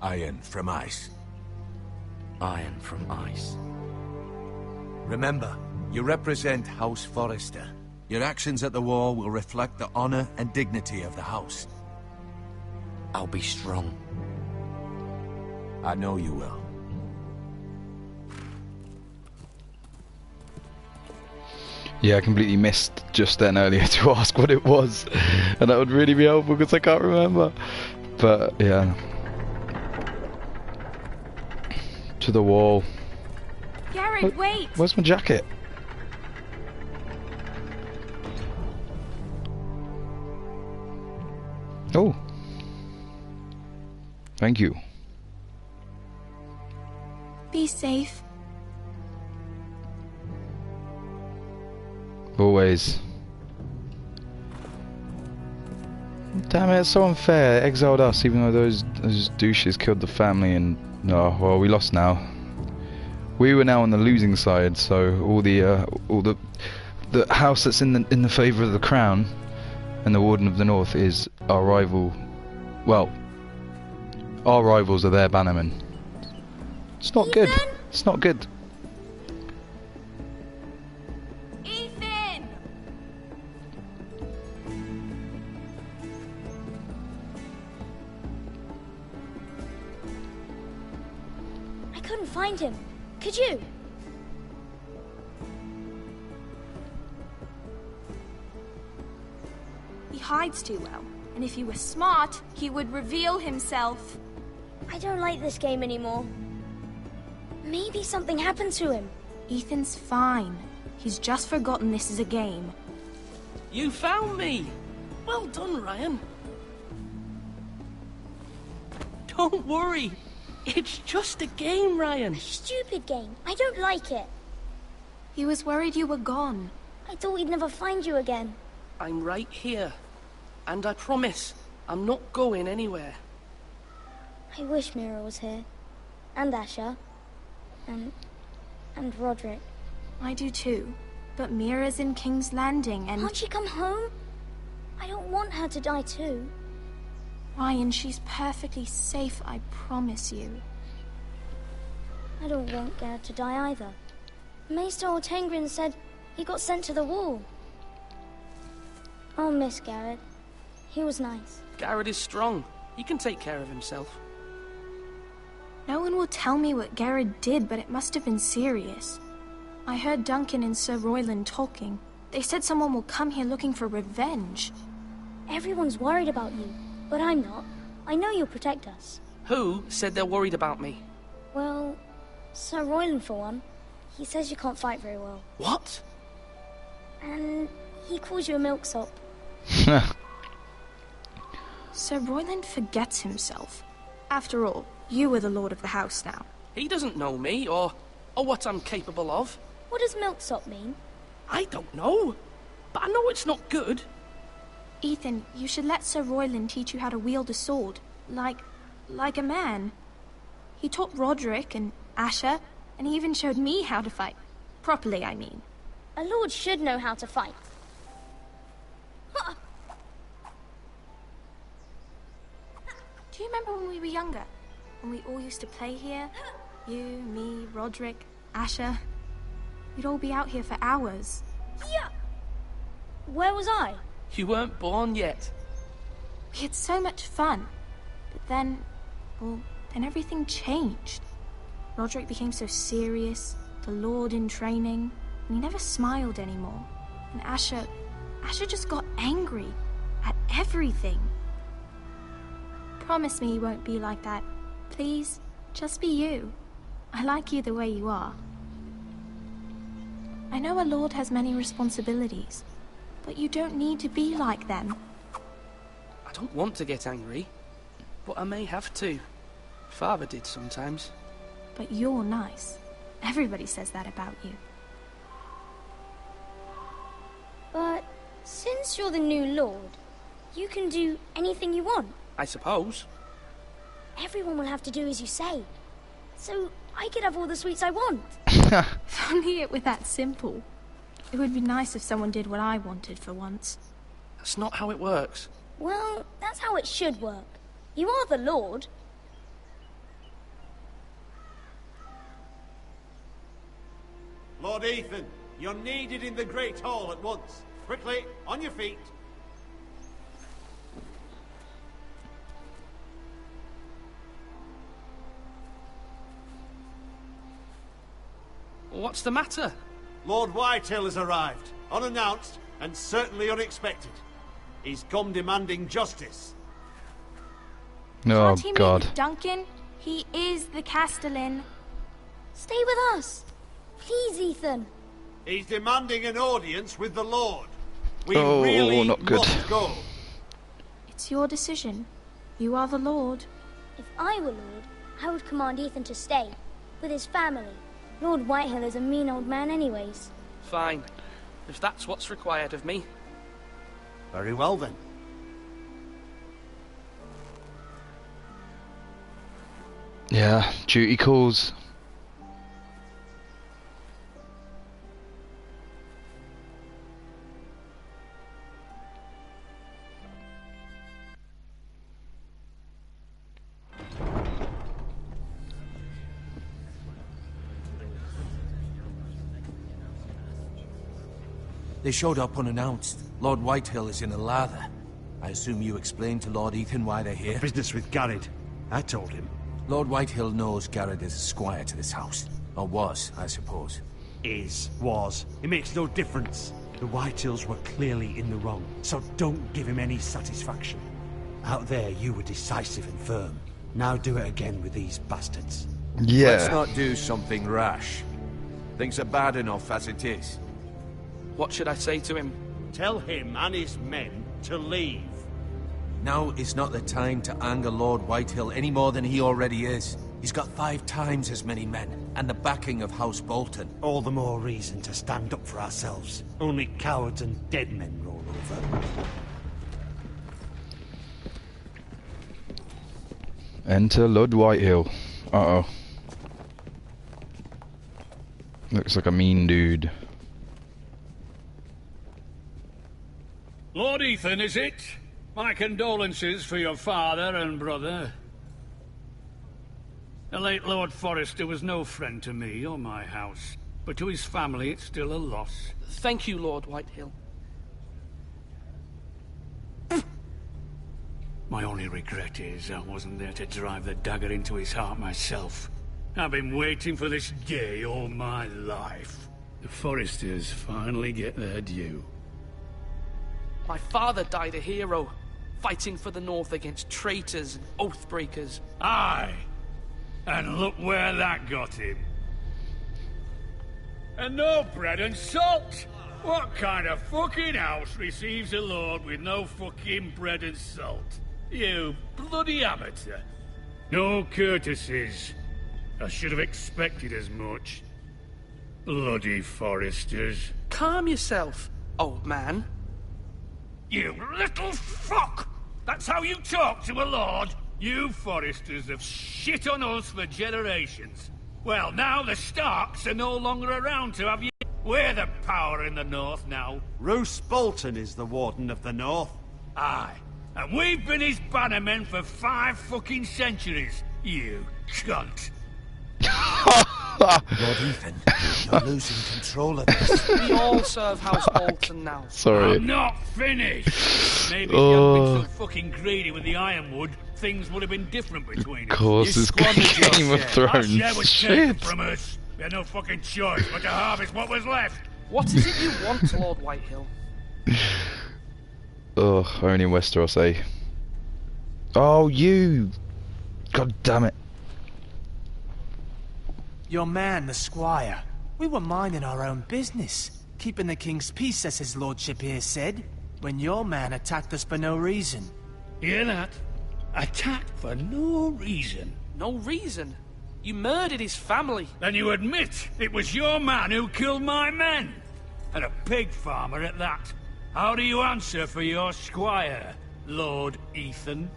S3: Iron from ice.
S4: Iron from ice.
S3: Remember, you represent House Forrester. Your actions at the Wall will reflect the honor and dignity of the house.
S4: I'll be strong.
S3: I know you will.
S1: Yeah, I completely missed just then earlier to ask what it was, and that would really be helpful because I can't remember. But yeah, to the Wall.
S10: Garrett, wait!
S1: Where's my jacket? Oh, thank you.
S10: Be safe.
S1: Always. Damn it, it's so unfair. They exiled us even though those douches killed the family and... Oh, well, we lost now. We were now on the losing side, so all the house that's in the favour of the crown and the Warden of the North is our rival. Well, our rivals are their bannermen. It's not good. It's not good.
S10: Ethan!
S11: I couldn't find him. Could you?
S10: He hides too well, and if he were smart, he would reveal himself.
S11: I don't like this game anymore. Maybe something happened to him.
S10: Ethan's fine. He's just forgotten this is a game.
S12: You found me! Well done, Ryan. Don't worry. It's just a game, Ryan.
S11: A stupid game. I don't like it.
S10: He was worried you were gone.
S11: I thought we'd never find you again.
S12: I'm right here. And I promise, I'm not going anywhere.
S11: I wish Mira was here. And Asher. And Roderick.
S10: I do too. But Mira's in King's Landing and...
S11: Can't she come home? I don't want her to die too.
S10: Ryan, she's perfectly safe, I promise you.
S11: I don't want Garrett to die either. Maester Ortengrin said he got sent to the Wall. I'll miss Garrett. He was nice.
S12: Garrett is strong. He can take care of himself.
S10: No one will tell me what Garrett did, but it must have been serious. I heard Duncan and Sir Royland talking. They said someone will come here looking for revenge.
S11: Everyone's worried about you, but I'm not. I know you'll protect us.
S12: Who said they're worried about me?
S11: Well, Sir Royland for one. He says you can't fight very well.
S12: What?
S11: And he calls you a milksop.
S10: Sir Royland forgets himself. After all, you are the lord of the house now.
S12: He doesn't know me, or what I'm capable of.
S11: What does milksop mean?
S12: I don't know, but I know it's not good.
S10: Ethan, you should let Sir Royland teach you how to wield a sword. Like a man. He taught Roderick and Asher, and he even showed me how to fight. Properly, I mean.
S11: A lord should know how to fight.
S10: Do you remember when we were younger? When we all used to play here? You, me, Roderick, Asher. We'd all be out here for hours.
S11: Yeah. Where was I?
S12: You weren't born yet.
S10: We had so much fun. But then everything changed. Roderick became so serious, the Lord in training, and he never smiled anymore. And Asher just got angry. at everything. Promise me you won't be like that. Please, just be you. I like you the way you are. I know a lord has many responsibilities, but you don't need to be like them.
S12: I don't want to get angry, but I may have to. Father did sometimes.
S10: But you're nice. Everybody says that about you.
S11: But since you're the new lord, you can do anything you want.
S12: I suppose.
S11: Everyone will have to do as you say. So I could have all the sweets I want.
S10: If only it were that simple. It would be nice if someone did what I wanted for once.
S12: That's not how it works.
S11: Well, that's how it should work. You are the lord.
S13: Lord Ethan, you're needed in the Great Hall at once. Quickly, on your feet.
S12: What's the matter?
S13: Lord Whitehill has arrived, unannounced and certainly unexpected. He's come demanding justice.
S1: Oh,
S10: Can't he meet
S1: God.
S10: with Duncan? He is the Castellan.
S11: Stay with us. Please, Ethan.
S13: He's demanding an audience with the Lord. We
S1: Oh,
S13: really
S1: not good.
S13: must go.
S10: It's your decision. You are the Lord.
S11: If I were lord, I would command Ethan to stay with his family. Lord Whitehill is a mean old man anyways.
S12: Fine. If that's what's required of me.
S13: Very well then.
S1: Yeah, duty calls.
S3: They showed up unannounced. Lord Whitehill is in a lather. I assume you explained to Lord Ethan why they're here?
S13: Business with Garrett. I told him.
S3: Lord Whitehill knows Garrett is a squire to this house. Or was, I suppose.
S13: Was. It makes no difference. The Whitehills were clearly in the wrong, so don't give him any satisfaction. Out there, you were decisive and firm. Now do it again with these bastards.
S1: Yeah.
S3: Let's not do something rash. Things are bad enough as it is.
S12: What should I say to him?
S13: Tell him and his men to leave.
S3: Now is not the time to anger Lord Whitehill any more than he already is. He's got 5 times as many men, and the backing of House Bolton.
S13: All the more reason to stand up for ourselves. Only cowards and dead men roll over.
S1: Enter Lord Whitehill. Uh-oh. Looks like a mean dude.
S2: Lord Ethan, is it? My condolences for your father and brother. The late Lord Forrester was no friend to me or my house, but to his family it's still a loss.
S12: Thank you, Lord Whitehill.
S2: My only regret is I wasn't there to drive the dagger into his heart myself. I've been waiting for this day all my life. The Forresters finally get their due.
S12: My father died a hero, fighting for the North against traitors and oath-breakers.
S2: Aye! And look where that got him. And no bread and salt! What kind of fucking house receives a lord with no fucking bread and salt? You bloody amateur. No courtesies. I should have expected as much. Bloody Forresters.
S12: Calm yourself, old man.
S2: You little fuck! That's how you talk to a lord? You Forresters have shit on us for generations. Well, now the Starks are no longer around to have you. We're the power in the North now.
S13: Roose Bolton is the Warden of the North.
S2: Aye. And we've been his bannermen for 5 fucking centuries. You cunt.
S3: Lord Ethan, you're losing control of this.
S12: We all serve House Bolton now.
S1: Sorry.
S2: I'm not finished. Maybe if you hadn't been so fucking greedy with the ironwood, things would have been different between us.
S1: Of course, it's Game of
S2: Our
S1: Thrones.
S2: share was taken
S1: Shit.
S2: from us. We had no fucking choice but to harvest what was left.
S12: What is it you want, Lord Whitehill?
S1: Ugh, only in Westeros, eh? Oh, you! God damn it.
S6: Your man, the squire. We were minding our own business. Keeping the king's peace, as his lordship here said. When your man attacked us for no reason.
S2: Hear that? Attacked for no reason.
S12: No reason? You murdered his family.
S2: Then you admit it was your man who killed my men. And a pig farmer at that. How do you answer for your squire, Lord Ethan?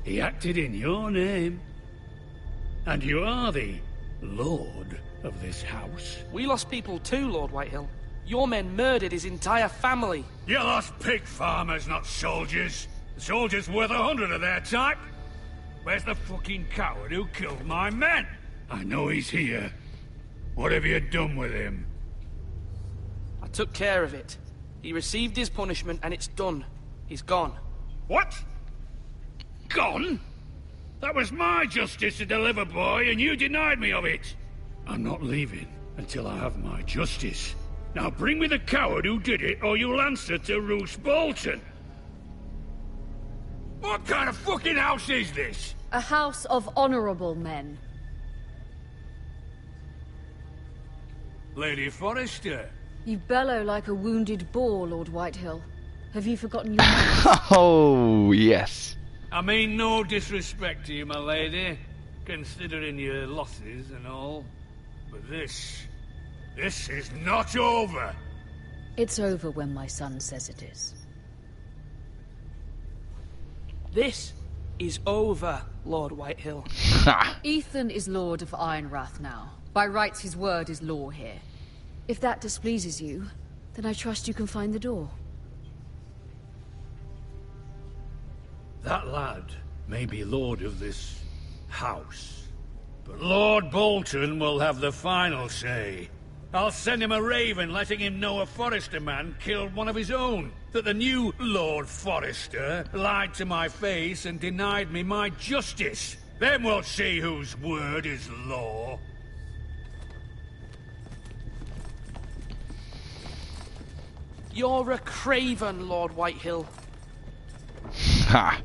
S2: He acted in your name. And you are the lord of this house.
S12: We lost people too, Lord Whitehill. Your men murdered his entire family.
S2: You lost pig farmers, not soldiers. The soldiers worth 100 of their type. Where's the fucking coward who killed my men? I know he's here. What have you done with him?
S12: I took care of it. He received his punishment and it's done. He's gone.
S2: What? Gone? That was my justice to deliver, boy, and you denied me of it. I'm not leaving until I have my justice. Now bring me the coward who did it, or you'll answer to Roose Bolton. What kind of fucking house is this?
S9: A house of honorable men.
S2: Lady Forrester.
S9: You bellow like a wounded boar, Lord Whitehill. Have you forgotten your manners?
S1: Oh, yes.
S2: I mean no disrespect to you, my lady, considering your losses and all. But this is not over.
S9: It's over when my son says it is.
S12: This is over, Lord Whitehill.
S9: Ethan is Lord of Ironrath now. By rights, his word is law here. If that displeases you, then I trust you can find the door.
S2: That lad may be lord of this house, but Lord Bolton will have the final say. I'll send him a raven letting him know a Forrester man killed one of his own. That the new Lord Forrester lied to my face and denied me my justice. Then we'll see whose word is law.
S12: You're a craven, Lord Whitehill.
S1: Ha!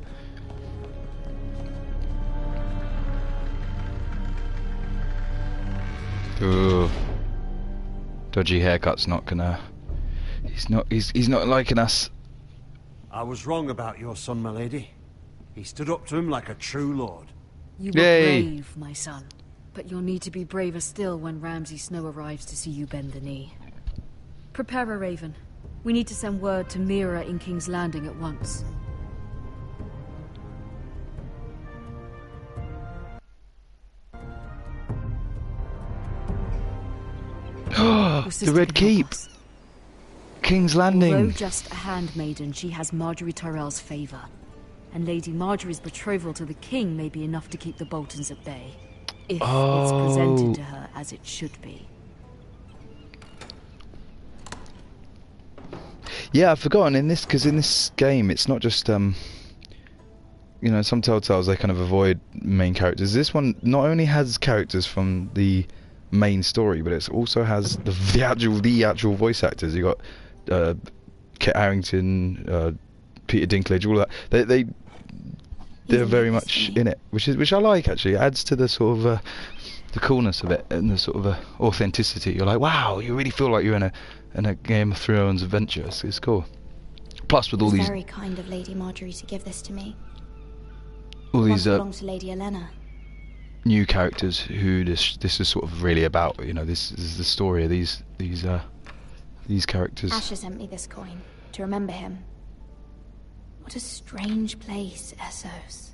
S1: Ooh. Dodgy haircut's not gonna... He's not liking us.
S13: I was wrong about your son, my lady. He stood up to him like a true lord.
S9: You were brave, my son. But you'll need to be braver still when Ramsay Snow arrives to see you bend the knee. Prepare a raven. We need to send word to Mira in King's Landing at once.
S1: The Red Keep! King's Landing!
S9: Although just a handmaiden, she has Marjorie Tyrell's favour. And Lady Marjorie's betrothal to the king may be enough to keep the Boltons at bay. If it's presented to her as it should be.
S1: Yeah, I've forgotten in this, because in this game it's not just you know, some Telltales they kind of avoid main characters. This one not only has characters from the main story, but it also has the actual voice actors. You got Kit Harington, Peter Dinklage, all that. They're very much in it, which I like actually. It adds to the sort of the coolness of it and the sort of authenticity. You're like, wow, you really feel like you're in a Game of Thrones adventure. It's cool. Plus with all these
S11: very kind of Lady Marjorie to give this to me.
S1: All these
S11: belong to Lady Elena.
S1: New characters who this is sort of really about. You know, this is the story of these characters.
S11: Asher sent me this coin to remember him. What a strange place, Essos.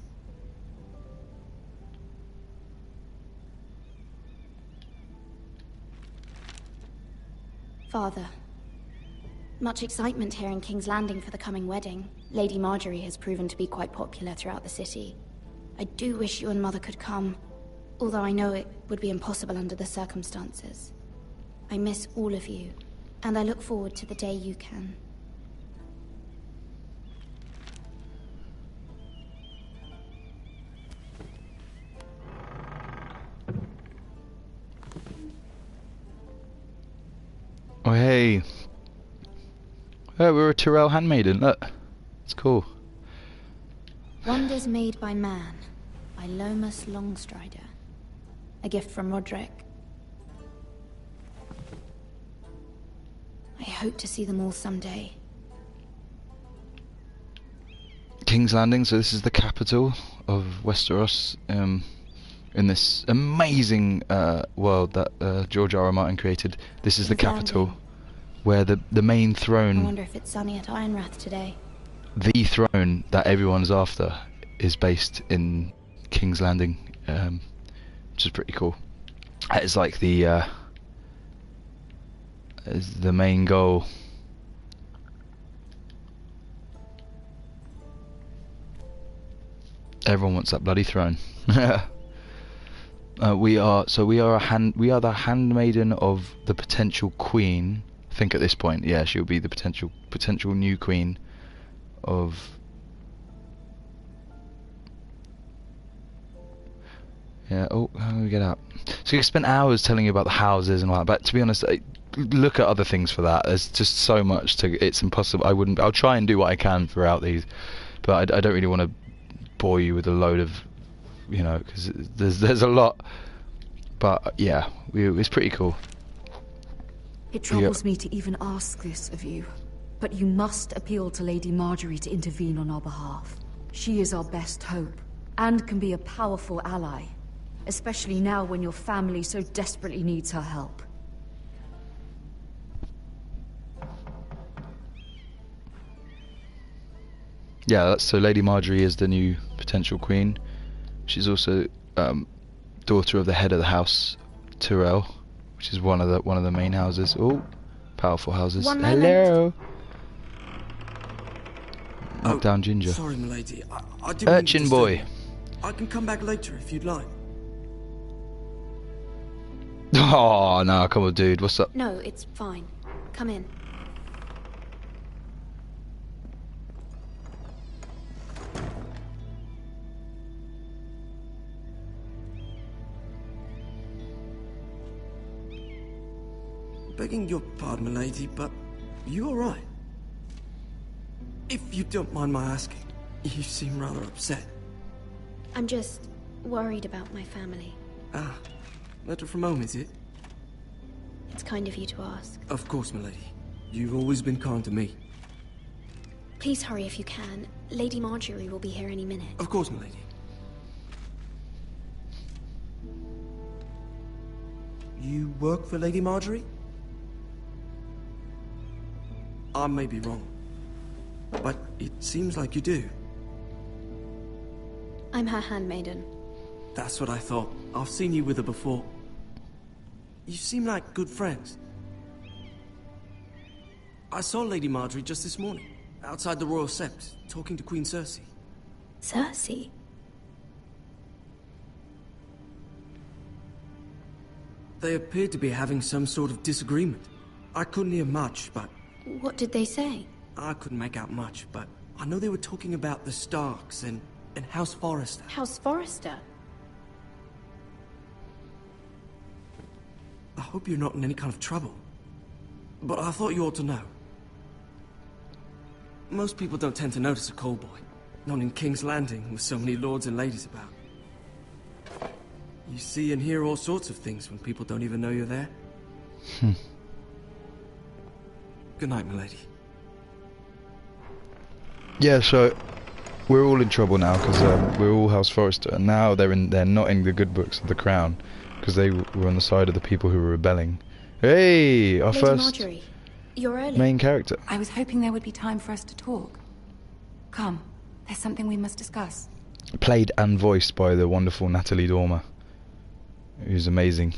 S11: Father, much excitement here in King's Landing for the coming wedding. Lady Marjorie has proven to be quite popular throughout the city. I do wish you and Mother could come, although I know it would be impossible under the circumstances. I miss all of you, and I look forward to the day you can.
S1: Oh hey, we're a Tyrell handmaiden. Look, It's cool.
S11: Wonders Made by Man, by Lomas Longstrider. A gift from Roderick. I hope to see them all someday.
S1: King's Landing, so this is the capital of Westeros, in this amazing world that George R. R. Martin created. This is the capital, where the main
S11: I
S1: throne,
S11: wonder if it's sunny at Ironrath today.
S1: the throne that everyone's after, is based in King's Landing, which is pretty cool. That is like the main goal. Everyone wants that bloody throne. We are the handmaiden of the potential queen. I think at this point, yeah, she'll be the potential new queen of. Yeah. Oh, how do we get up? So we spent hours telling you about the houses and all that, but to be honest, look at other things for that. There's just so much to. It's impossible. I'll try and do what I can throughout these, but I don't really want to bore you with a load of, because there's a lot. But yeah, it's pretty cool.
S9: It troubles me to even ask this of you, but you must appeal to Lady Marjorie to intervene on our behalf. She is our best hope, and can be a powerful ally, especially now when your family so desperately needs her help.
S1: Yeah, so Lady Marjorie is the new potential queen. She's also daughter of the head of the house, Tyrell, which is one of the main houses. Oh, powerful houses. Hello. Knock down Ginger.
S14: Sorry, milady. I didn't
S1: Urchin boy.
S14: I can come back later if you'd like.
S1: Oh no, come on, dude. What's up?
S11: No, it's fine. Come in.
S14: Begging your pardon, milady, but you all right? If you don't mind my asking, you seem rather upset.
S11: I'm just worried about my family.
S14: Ah, letter from home, is it?
S11: It's kind of you to ask.
S14: Of course, milady. You've always been kind to me.
S11: Please hurry if you can. Lady Marjorie will be here any minute.
S14: Of course, milady. You work for Lady Marjorie? I may be wrong, but it seems like you do.
S11: I'm her handmaiden.
S14: That's what I thought. I've seen you with her before. You seem like good friends. I saw Lady Marjorie just this morning, outside the Royal Sept, talking to Queen Cersei.
S11: Cersei?
S14: They appeared to be having some sort of disagreement. I couldn't hear much, but...
S11: What did they say?
S14: I couldn't make out much, but I know they were talking about the Starks and House Forrester.
S11: House Forrester?
S14: I hope you're not in any kind of trouble. But I thought you ought to know. Most people don't tend to notice a call boy. Not in King's Landing, with so many lords and ladies about. You see and hear all sorts of things when people don't even know you're there. Good night, milady.
S1: Yeah, so we're all in trouble now because we're all House Forrester, and now they're not in the good books of the Crown because they were on the side of the people who were rebelling. Hey, our
S11: Lady
S1: first
S11: Marjorie, you're early.
S1: main character.
S15: I was hoping there would be time for us to talk. Come, there's something we must discuss.
S1: Played and voiced by the wonderful Natalie Dormer, who's amazing.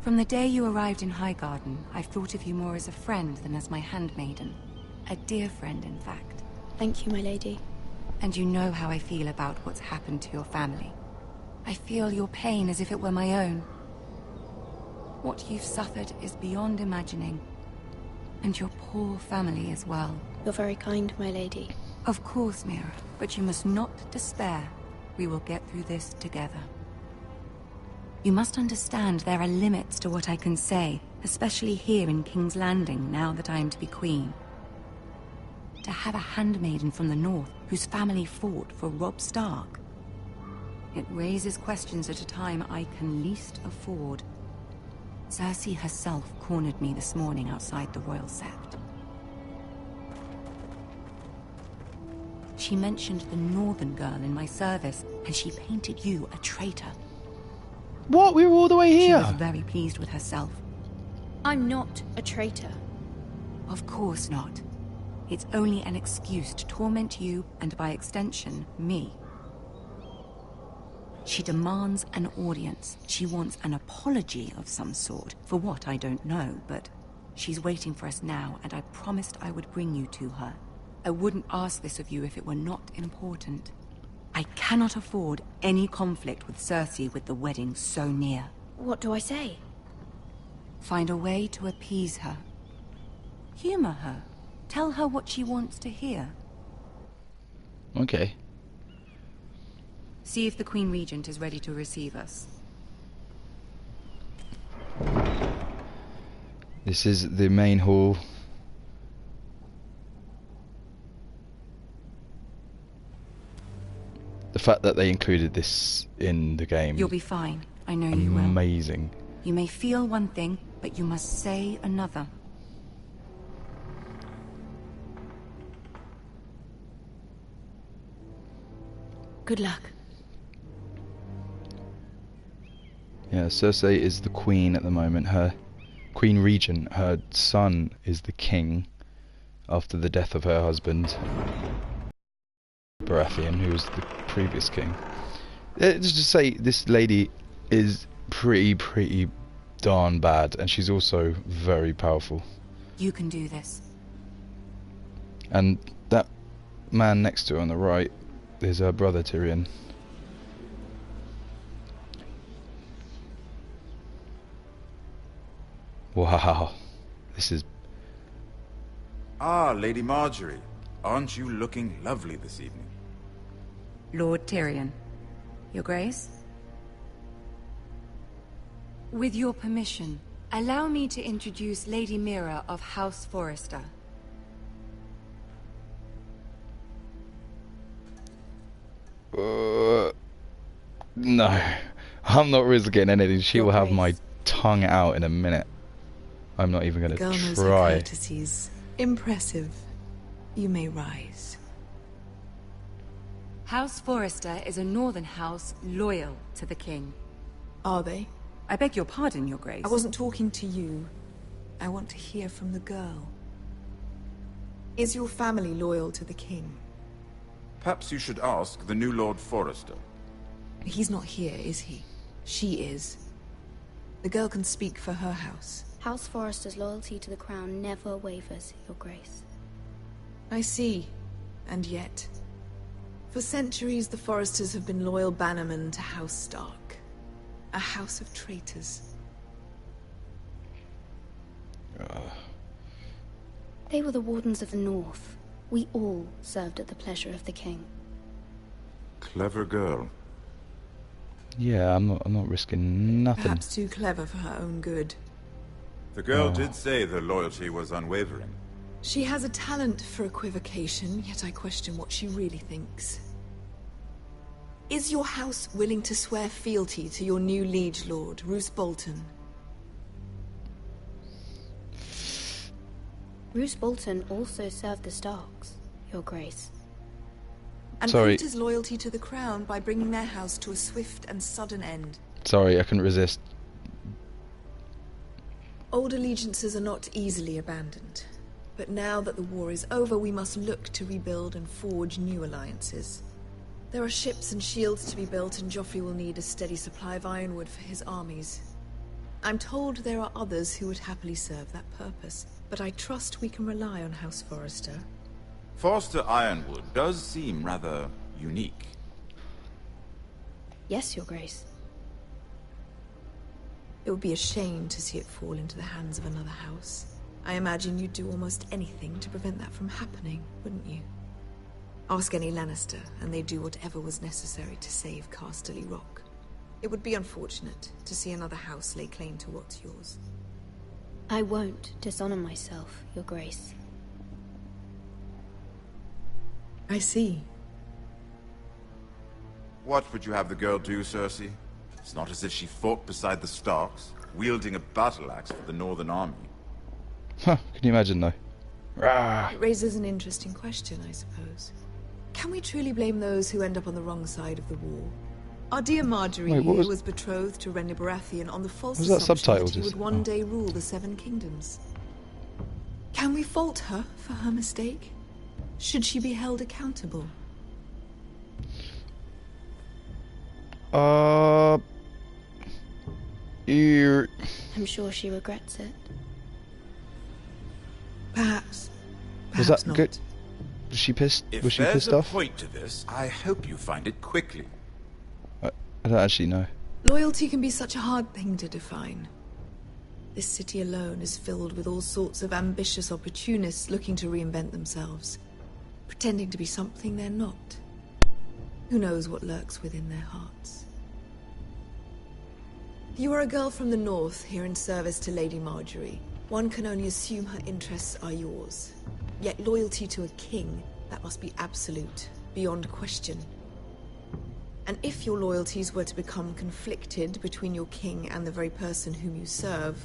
S15: From the day you arrived in Highgarden, I've thought of you more as a friend than as my handmaiden. A dear friend, in fact.
S11: Thank you, my lady.
S15: And you know how I feel about what's happened to your family. I feel your pain as if it were my own. What you've suffered is beyond imagining. And your poor family as well.
S11: You're very kind, my lady.
S15: Of course, Mira, but you must not despair. We will get through this together. You must understand there are limits to what I can say, especially here in King's Landing, now that I am to be queen. to have a handmaiden from the north whose family fought for Robb Stark? It raises questions at a time I can least afford. Cersei herself cornered me this morning outside the Royal Sept. She mentioned the northern girl in my service, and she painted you a traitor.
S1: What? We were all the way here?
S15: She was very pleased with herself.
S11: I'm not a traitor.
S15: Of course not. It's only an excuse to torment you, and by extension, me. She demands an audience. She wants an apology of some sort. For what, I don't know, but she's waiting for us now, and I promised I would bring you to her. I wouldn't ask this of you if it were not important. I cannot afford any conflict with Cersei with the wedding so near.
S11: What do I say?
S15: Find a way to appease her. Humor her. Tell her what she wants to hear.
S1: Okay.
S15: See if the Queen Regent is ready to receive us.
S1: This is the main hall. The fact that they included this in the game.
S15: You'll be fine. I know you will.
S1: Amazing.
S15: You may feel one thing, but you must say another.
S9: Good luck.
S1: Yeah, Cersei is the queen at the moment. Her Queen Regent. Her son is the king after the death of her husband, Baratheon, who was the previous king. Just to say, this lady is pretty darn bad, and she's also very powerful.
S15: You can do this.
S1: And that man next to her on the right is her brother Tyrion. Wow, this is...
S16: Ah, Lady Marjorie. Aren't you looking lovely this evening?
S15: Lord Tyrion. Your Grace? With your permission, allow me to introduce Lady Mira of House Forrester.
S1: No, I'm not risking anything. She will have my tongue out in a minute. I'm not even going to
S17: Girl knows her
S1: try.
S17: courtesies. Impressive. You may rise.
S15: House Forrester is a northern house loyal to the king.
S17: Are they?
S15: I beg your pardon, Your Grace.
S17: I wasn't talking to you. I want to hear from the girl. Is your family loyal to the king?
S16: Perhaps you should ask the new Lord Forrester.
S17: He's not here, is he? She is. The girl can speak for her house.
S11: House Forrester's loyalty to the crown never wavers, Your Grace.
S17: I see. And yet... for centuries, the Forresters have been loyal bannermen to House Stark. A house of traitors.
S11: They were the Wardens of the North. We all served at the pleasure of the king.
S16: Clever girl.
S1: Yeah, I'm not risking nothing.
S17: Perhaps too clever for her own good.
S16: The girl did say their loyalty was unwavering.
S17: She has a talent for equivocation, yet I question what she really thinks. Is your house willing to swear fealty to your new liege lord, Roose Bolton?
S11: Roose Bolton also served the Starks, Your Grace.
S17: And
S1: Sorry.
S17: proved his loyalty to the crown by bringing their house to a swift and sudden end.
S1: Sorry, I couldn't resist.
S17: Old allegiances are not easily abandoned. But now that the war is over, we must look to rebuild and forge new alliances. There are ships and shields to be built, and Joffrey will need a steady supply of ironwood for his armies. I'm told there are others who would happily serve that purpose, but I trust we can rely on House Forrester.
S16: Forster Ironwood does seem rather unique.
S11: Yes, Your Grace.
S17: It would be a shame to see it fall into the hands of another house. I imagine you'd do almost anything to prevent that from happening, wouldn't you? Ask any Lannister, and they'd do whatever was necessary to save Casterly Rock. It would be unfortunate to see another house lay claim to what's yours.
S11: I won't dishonor myself, Your Grace.
S17: I see.
S16: What would you have the girl do, Cersei? It's not as if she fought beside the Starks, wielding a battle axe for the Northern Army.
S1: Huh, can you imagine though? Rah.
S17: It raises an interesting question, I suppose. Can we truly blame those who end up on the wrong side of the war? Our dear Marjorie
S1: Wait,
S17: here was betrothed to Renly Baratheon on the false
S1: Was that
S17: assumption
S1: subtitle
S17: that he
S1: just-
S17: would one day rule the Seven Kingdoms. Can we fault her for her mistake? Should she be held accountable?
S11: I'm sure she regrets it.
S17: Perhaps.
S1: Was that good? Was she pissed?
S16: If
S1: Was she
S16: there's
S1: pissed
S16: a
S1: off?
S16: point to this, I hope you find it quickly.
S1: I don't actually know.
S17: Loyalty can be such a hard thing to define. This city alone is filled with all sorts of ambitious opportunists looking to reinvent themselves, pretending to be something they're not. Who knows what lurks within their hearts? You are a girl from the north, here in service to Lady Marjorie. One can only assume her interests are yours. Yet loyalty to a king, that must be absolute, beyond question. And if your loyalties were to become conflicted between your king and the very person whom you serve,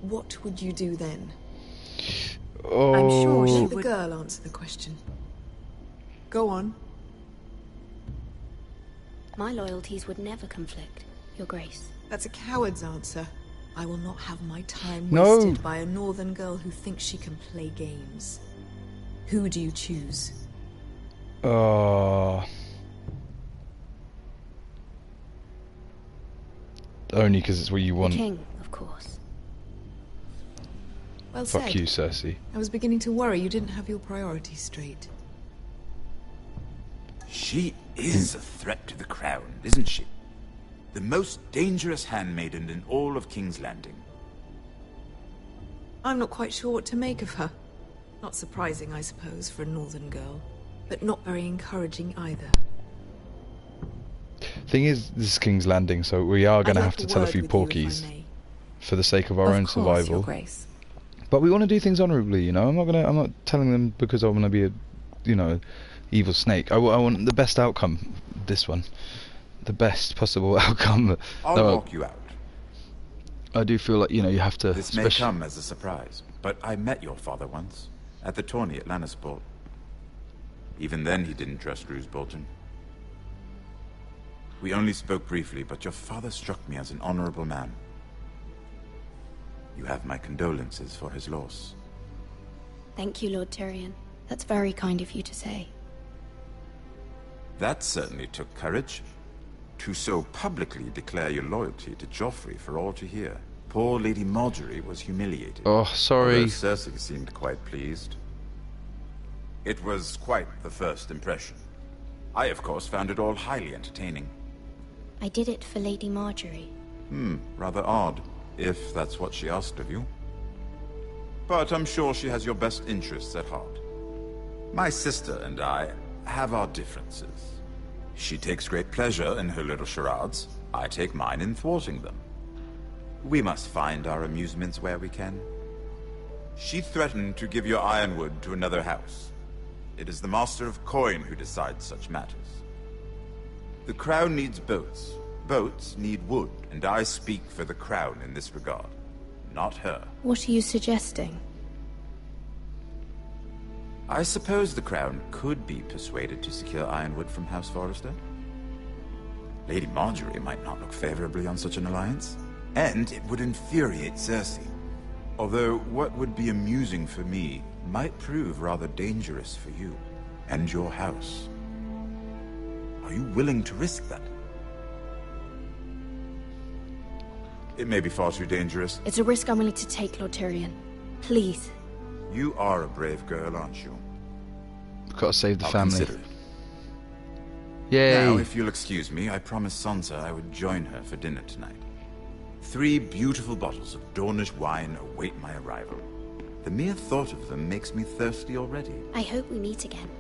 S17: what would you do then? I'm sure she would. Let the girl answer the question. Go on.
S11: My loyalties would never conflict, Your Grace.
S17: That's a coward's answer. I will not have my time
S1: No.
S17: wasted by a northern girl who thinks she can play games. Who do you choose?
S1: Only because it's what you want.
S11: The king, of course.
S17: Well
S1: Fuck
S17: said.
S1: you, Cersei.
S17: I was beginning to worry you didn't have your priorities straight.
S16: She is a threat to the crown, isn't she? The most dangerous handmaiden in all of King's Landing.
S17: I'm not quite sure what to make of her. Not surprising, I suppose, for a northern girl, but not very encouraging either.
S1: Thing is, this is King's Landing, so we are going to
S17: I'd
S1: have
S17: like
S1: to
S17: a
S1: tell a
S17: word
S1: few
S17: with you, if I
S1: porkies
S17: may.
S1: for the sake of our own
S15: Of course,
S1: survival.
S15: Your Grace.
S1: But we want to do things honourably, you know. I'm not telling them because I want to be a, you know, evil snake. I want the best outcome. This one, the best possible outcome.
S16: I'll
S1: No,
S16: walk you out.
S1: I do feel like, you know, you have to.
S16: This may come as a surprise, but I met your father once, at the tourney at Lannisport. Even then he didn't trust Roose Bolton. We only spoke briefly, but your father struck me as an honorable man. You have my condolences for his loss.
S11: Thank you, Lord Tyrion. That's very kind of you to say.
S16: That certainly took courage. To so publicly declare your loyalty to Joffrey for all to hear. Poor Lady Marjorie was humiliated.
S1: Oh, sorry.
S16: Although Cersei seemed quite pleased. It was quite the first impression. I, of course, found it all highly entertaining.
S11: I did it for Lady Marjorie.
S16: Rather odd, if that's what she asked of you. But I'm sure she has your best interests at heart. My sister and I have our differences. She takes great pleasure in her little charades. I take mine in thwarting them. We must find our amusements where we can. She threatened to give your ironwood to another house. It is the Master of Coin who decides such matters. The crown needs boats. Boats need wood, and I speak for the crown in this regard, not her.
S11: What are you suggesting?
S16: I suppose the crown could be persuaded to secure ironwood from House Forrester. Lady Marjorie might not look favorably on such an alliance, and it would infuriate Cersei. Although what would be amusing for me might prove rather dangerous for you and your house. Are you willing to risk that? It may be far too dangerous.
S11: It's a risk I'm willing to take, Lord Tyrion. Please.
S16: You are a brave girl, aren't you?
S1: We've got to save the
S16: I'll
S1: family.
S16: consider it.
S1: Yay!
S16: Now, if you'll excuse me, I promised Sansa I would join her for dinner tonight. 3 beautiful bottles of Dornish wine await my arrival. The mere thought of them makes me thirsty already.
S11: I hope we meet again.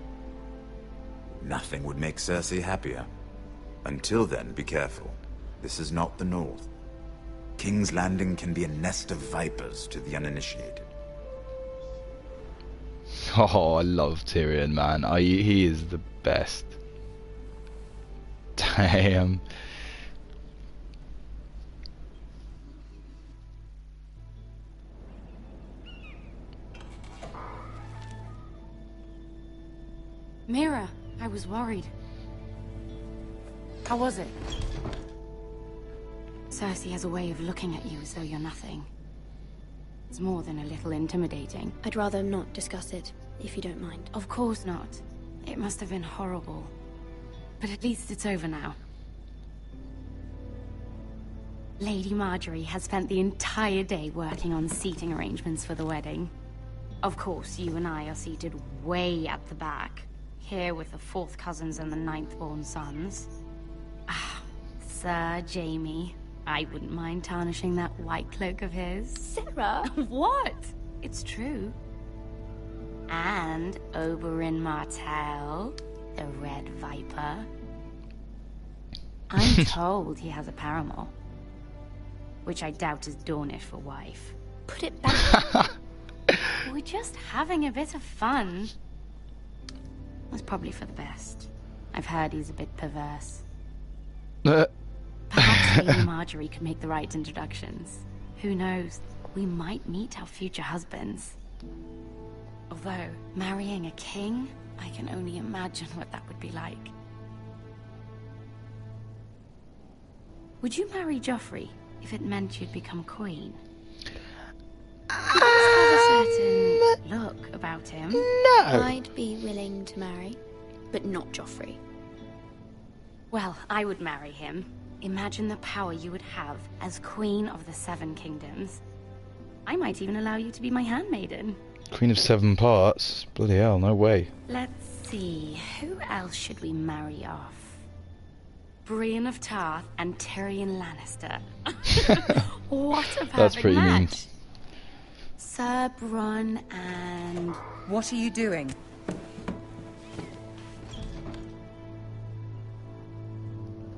S16: Nothing would make Cersei happier. Until then, be careful. This is not the North. King's Landing can be a nest of vipers to the uninitiated.
S1: Oh, I love Tyrion, man. He is the best. Damn.
S15: Mira, I was worried. How was it? Cersei has a way of looking at you as though you're nothing. It's more than a little intimidating.
S11: I'd rather not discuss it, if you don't mind.
S15: Of course not. It must have been horrible. But at least it's over now. Lady Marjorie has spent the entire day working on seating arrangements for the wedding. Of course, you and I are seated way at the back. Here with the 4th cousins and the 9th-born sons. Ah, Sir Jaime. I wouldn't mind tarnishing that white cloak of his.
S11: Sarah!
S15: What? It's true. And Oberyn Martell, the Red Viper. I'm told he has a paramour. Which I doubt is Dornish for wife.
S11: Put it back.
S15: We're just having a bit of fun. That's probably for the best. I've heard he's a bit perverse. Perhaps Lady Marjorie could make the right introductions. Who knows? We might meet our future husbands. Although, marrying a king, I can only imagine what that would be like. Would you marry Joffrey if it meant you'd become queen? He does have a certain look about him.
S1: No!
S11: I'd be willing to marry, but not Joffrey.
S15: Well, I would marry him. Imagine the power you would have as Queen of the 7 Kingdoms. I might even allow you to be my handmaiden.
S1: Queen of 7 parts? Bloody hell, no way.
S15: Let's see, who else should we marry off? Brienne of Tarth and Tyrion Lannister. What a perfect
S1: That's pretty mean.
S15: match. Sir Bronn and...
S18: What are you doing?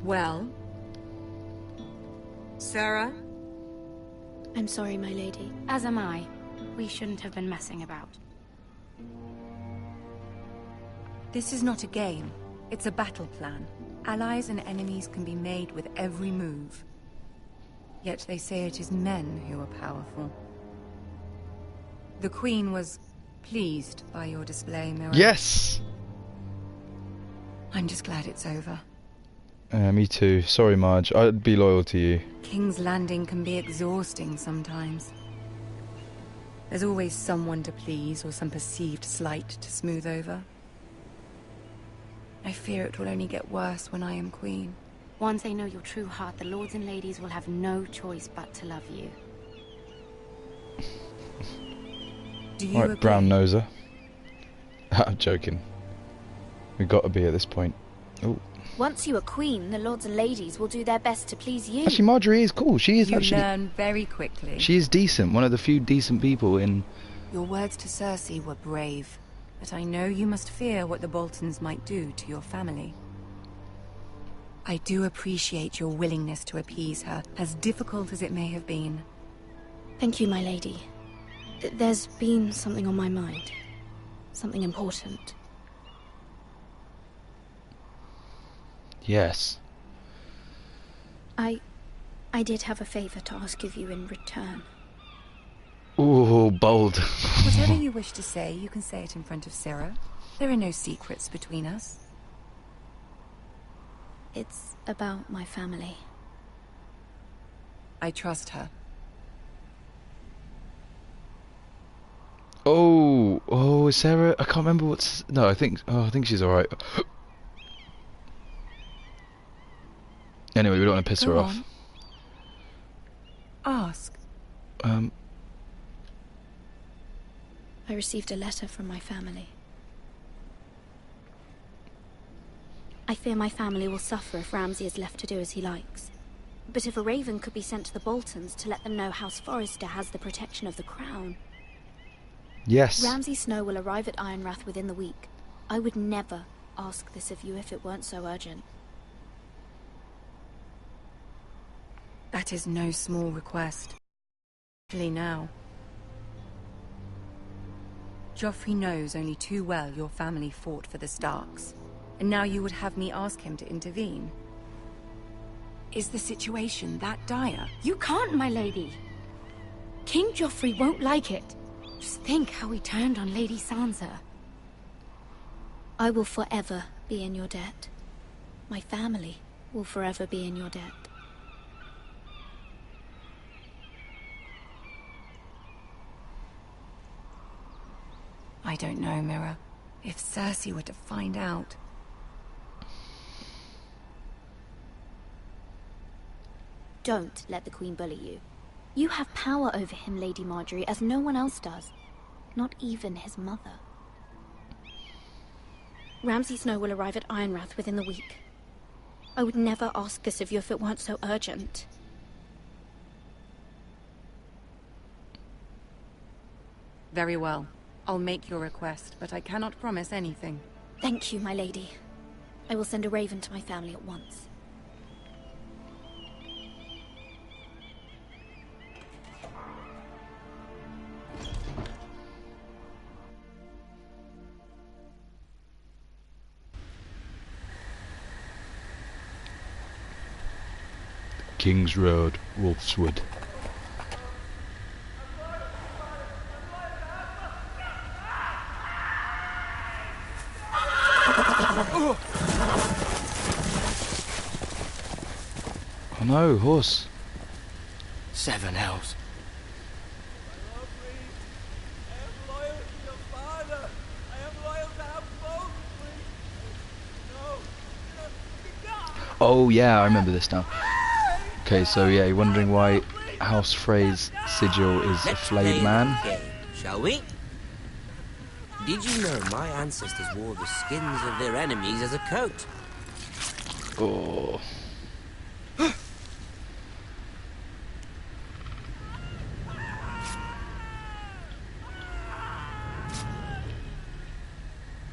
S18: Well? Sarah?
S11: I'm sorry, my lady.
S15: As am I. We shouldn't have been messing about.
S18: This is not a game. It's a battle plan. Allies and enemies can be made with every move. Yet they say it is men who are powerful. The Queen was pleased by your display, Mira.
S1: Yes!
S18: I'm just glad it's over.
S1: Me too. Sorry, Marge. I'd be loyal to you.
S18: King's Landing can be exhausting sometimes. There's always someone to please or some perceived slight to smooth over. I fear it will only get worse when I am queen.
S15: Once they know your true heart, the lords and ladies will have no choice but to love you.
S18: Do you
S1: Right,
S18: agree?
S1: brown noser. I'm joking. We got to be at this point. Oh.
S11: Once you are queen, the lords and ladies will do their best to please you.
S1: Actually, Marjorie is cool. She is
S18: You
S1: actually...
S18: learn very quickly.
S1: She is decent. One of the few decent people in...
S18: Your words to Cersei were brave, but I know you must fear what the Boltons might do to your family. I do appreciate your willingness to appease her, as difficult as it may have been.
S11: Thank you, my lady. There's been something on my mind. Something important.
S1: Yes.
S11: I did have a favor to ask of you in return.
S1: Ooh, bold.
S18: Whatever you wish to say, you can say it in front of Sarah. There are no secrets between us.
S11: It's about my family.
S18: I trust her.
S1: Oh, Sarah, I can't remember what's... No, I think she's alright. Anyway, we don't want to piss her
S18: Go
S1: off.
S18: on. Ask.
S11: I received a letter from my family. I fear my family will suffer if Ramsay is left to do as he likes. But if a raven could be sent to the Boltons to let them know House Forrester has the protection of the crown...
S1: Yes.
S11: Ramsay Snow will arrive at Ironrath within the week. I would never ask this of you if it weren't so urgent.
S18: That is no small request. Especially now. Joffrey knows only too well your family fought for the Starks, and now you would have me ask him to intervene. Is the situation that dire?
S9: You can't, my lady. King Joffrey won't like it. Just think how he turned on Lady Sansa.
S11: I will forever be in your debt. My family will forever be in your debt.
S18: I don't know, Mira. If Cersei were to find out...
S11: Don't let the Queen bully you. You have power over him, Lady Marjorie, as no one else does. Not even his mother. Ramsay Snow will arrive at Ironrath within the week. I would never ask this of you if it weren't so urgent.
S18: Very well. I'll make your request, but I cannot promise anything.
S11: Thank you, my lady. I will send a raven to my family at once.
S1: King's Road, Wolfswood. Oh no, horse.
S19: 7 hells.
S1: Oh yeah, I remember this now. Okay, so yeah, you're wondering why House Frey's sigil is a flayed man?
S19: Game, shall we? Did you know my ancestors wore the skins of their enemies as a coat?
S1: Oh.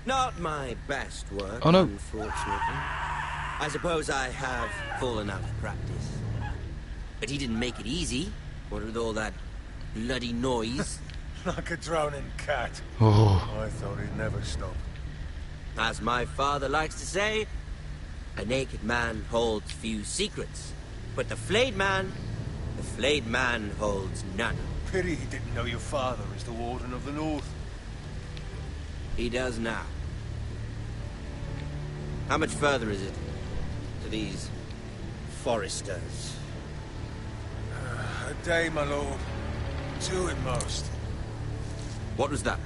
S19: Not my best work,
S1: Oh, no.
S19: unfortunately. I suppose I have fallen out of practice. But he didn't make it easy, what with all that bloody noise.
S3: Like a drowning cat.
S1: Oh.
S3: I thought he'd never stop.
S19: As my father likes to say, a naked man holds few secrets. But the flayed man holds none.
S3: Pity he didn't know your father is the Warden of the North.
S19: He does now. How much further is it to these foresters?
S3: A day, my lord. 2 at most.
S19: What was that?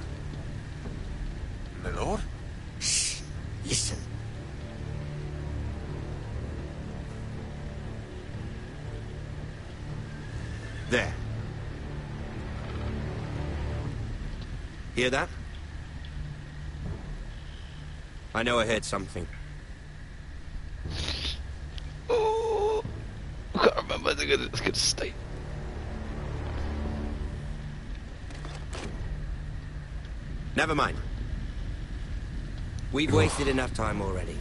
S3: My lord?
S19: Shh! Listen. There. Hear that? I know I heard something.
S1: Oh, I can't remember. It's good state.
S19: Never mind. We've wasted enough time already.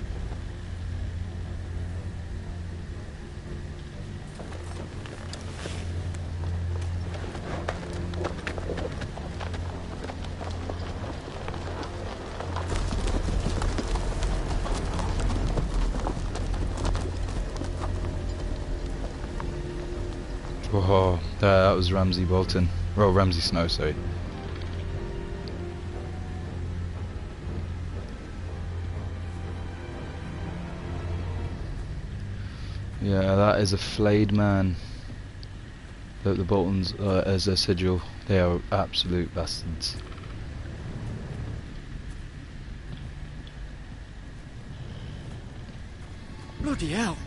S1: Oh, that was Ramsay Bolton. Well, Ramsay Snow, sorry. Yeah, that is a flayed man. The Boltons, as their sigil, they are absolute bastards.
S19: Bloody hell!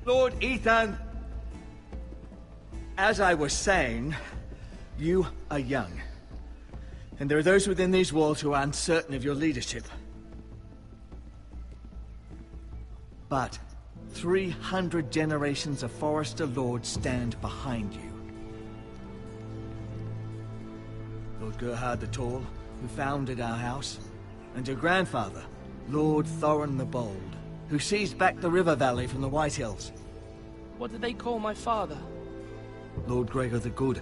S8: Lord Ethan, as I was saying, you are young. And there are those within these walls who are uncertain of your leadership. But 300 generations of Forester Lords stand behind you. Lord Gerhard the Tall, who founded our house, and your grandfather, Lord Thorin the Bold, who seized back the river valley from the White Hills.
S12: What did they call my father?
S8: Lord Gregor the Good.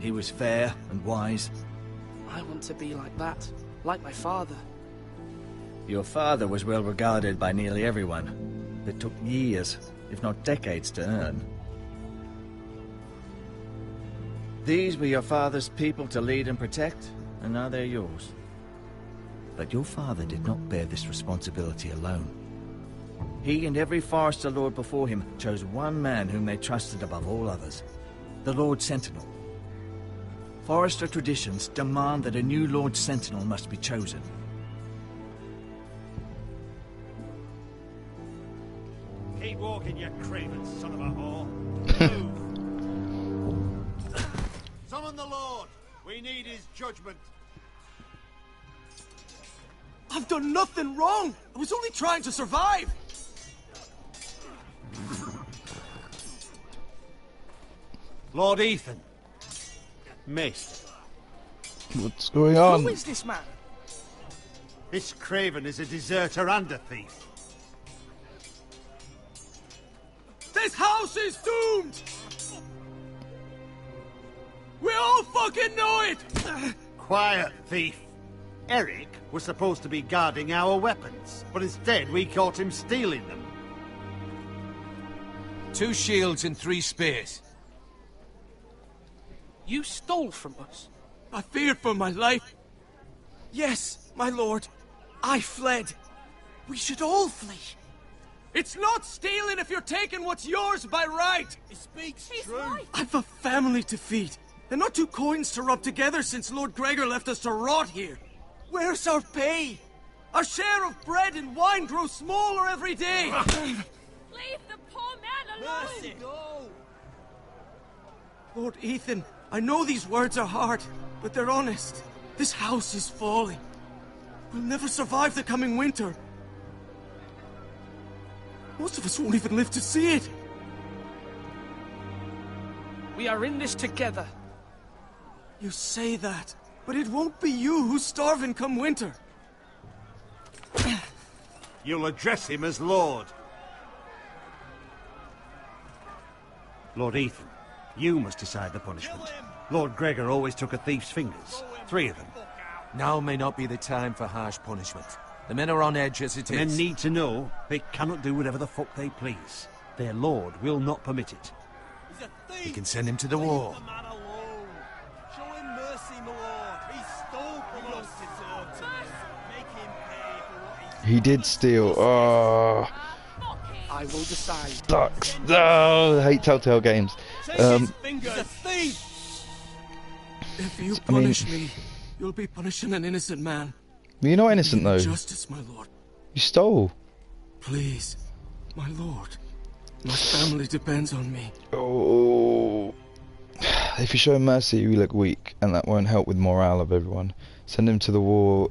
S8: He was fair and wise.
S12: I want to be like that, like my father.
S8: Your father was well regarded by nearly everyone. It took years, if not decades, to earn. These were your father's people to lead and protect, and now they're yours. But your father did not bear this responsibility alone. He and every Forester Lord before him chose one man whom they trusted above all others, the Lord Sentinel. Forester traditions demand that a new Lord Sentinel must be chosen.
S13: Keep walking, you craven son of a whore. Move.
S5: Summon the Lord. We need his judgment.
S6: I've done nothing wrong! I was only trying to survive!
S13: Lord Ethan. Mist.
S1: What's going on?
S12: Who is this man?
S13: This craven is a deserter and a thief.
S6: This house is doomed! We all fucking know it!
S13: Quiet, thief. Eric was supposed to be guarding our weapons, but instead we caught him stealing them.
S3: 2 shields and 3 spears.
S12: You stole from us.
S6: I feared for my life. Yes, my lord. I fled. We should all flee. It's not stealing if you're taking what's yours by right.
S5: He speaks true.
S6: I've a family to feed, and not 2 coins to rub together since Lord Gregor left us to rot here. Where's our pay? Our share of bread and wine grows smaller every day.
S10: Leave the poor man alone!
S5: Mercy, no!
S6: Lord Ethan, I know these words are hard, but they're honest. This house is falling. We'll never survive the coming winter. Most of us won't even live to see it.
S12: We are in this together.
S6: You say that, but it won't be you who's starving come winter.
S13: You'll address him as Lord. Lord Ethan, you must decide the punishment. Lord Gregor always took a thief's fingers. 3 of them.
S3: Now may not be the time for harsh punishment. The men are on edge as it is.
S13: Men need to know they cannot do whatever the fuck they please. Their lord will not permit it.
S5: He's a thief.
S3: We can send him to the war.
S5: Leave the man alone. Show him mercy, my lord. He stole from us. Make him pay for what
S1: He did steal. Oh,
S12: I will decide.
S1: sucks. Oh, I hate Telltale games.
S5: He's a thief.
S6: If you punish me, you'll be punishing an innocent man.
S1: You're not innocent though.
S6: Justice, my lord.
S1: You stole.
S6: Please, my lord. My family depends on me.
S1: Oh. If you show him mercy, you look weak, and that won't help with morale of everyone. Send him to the war.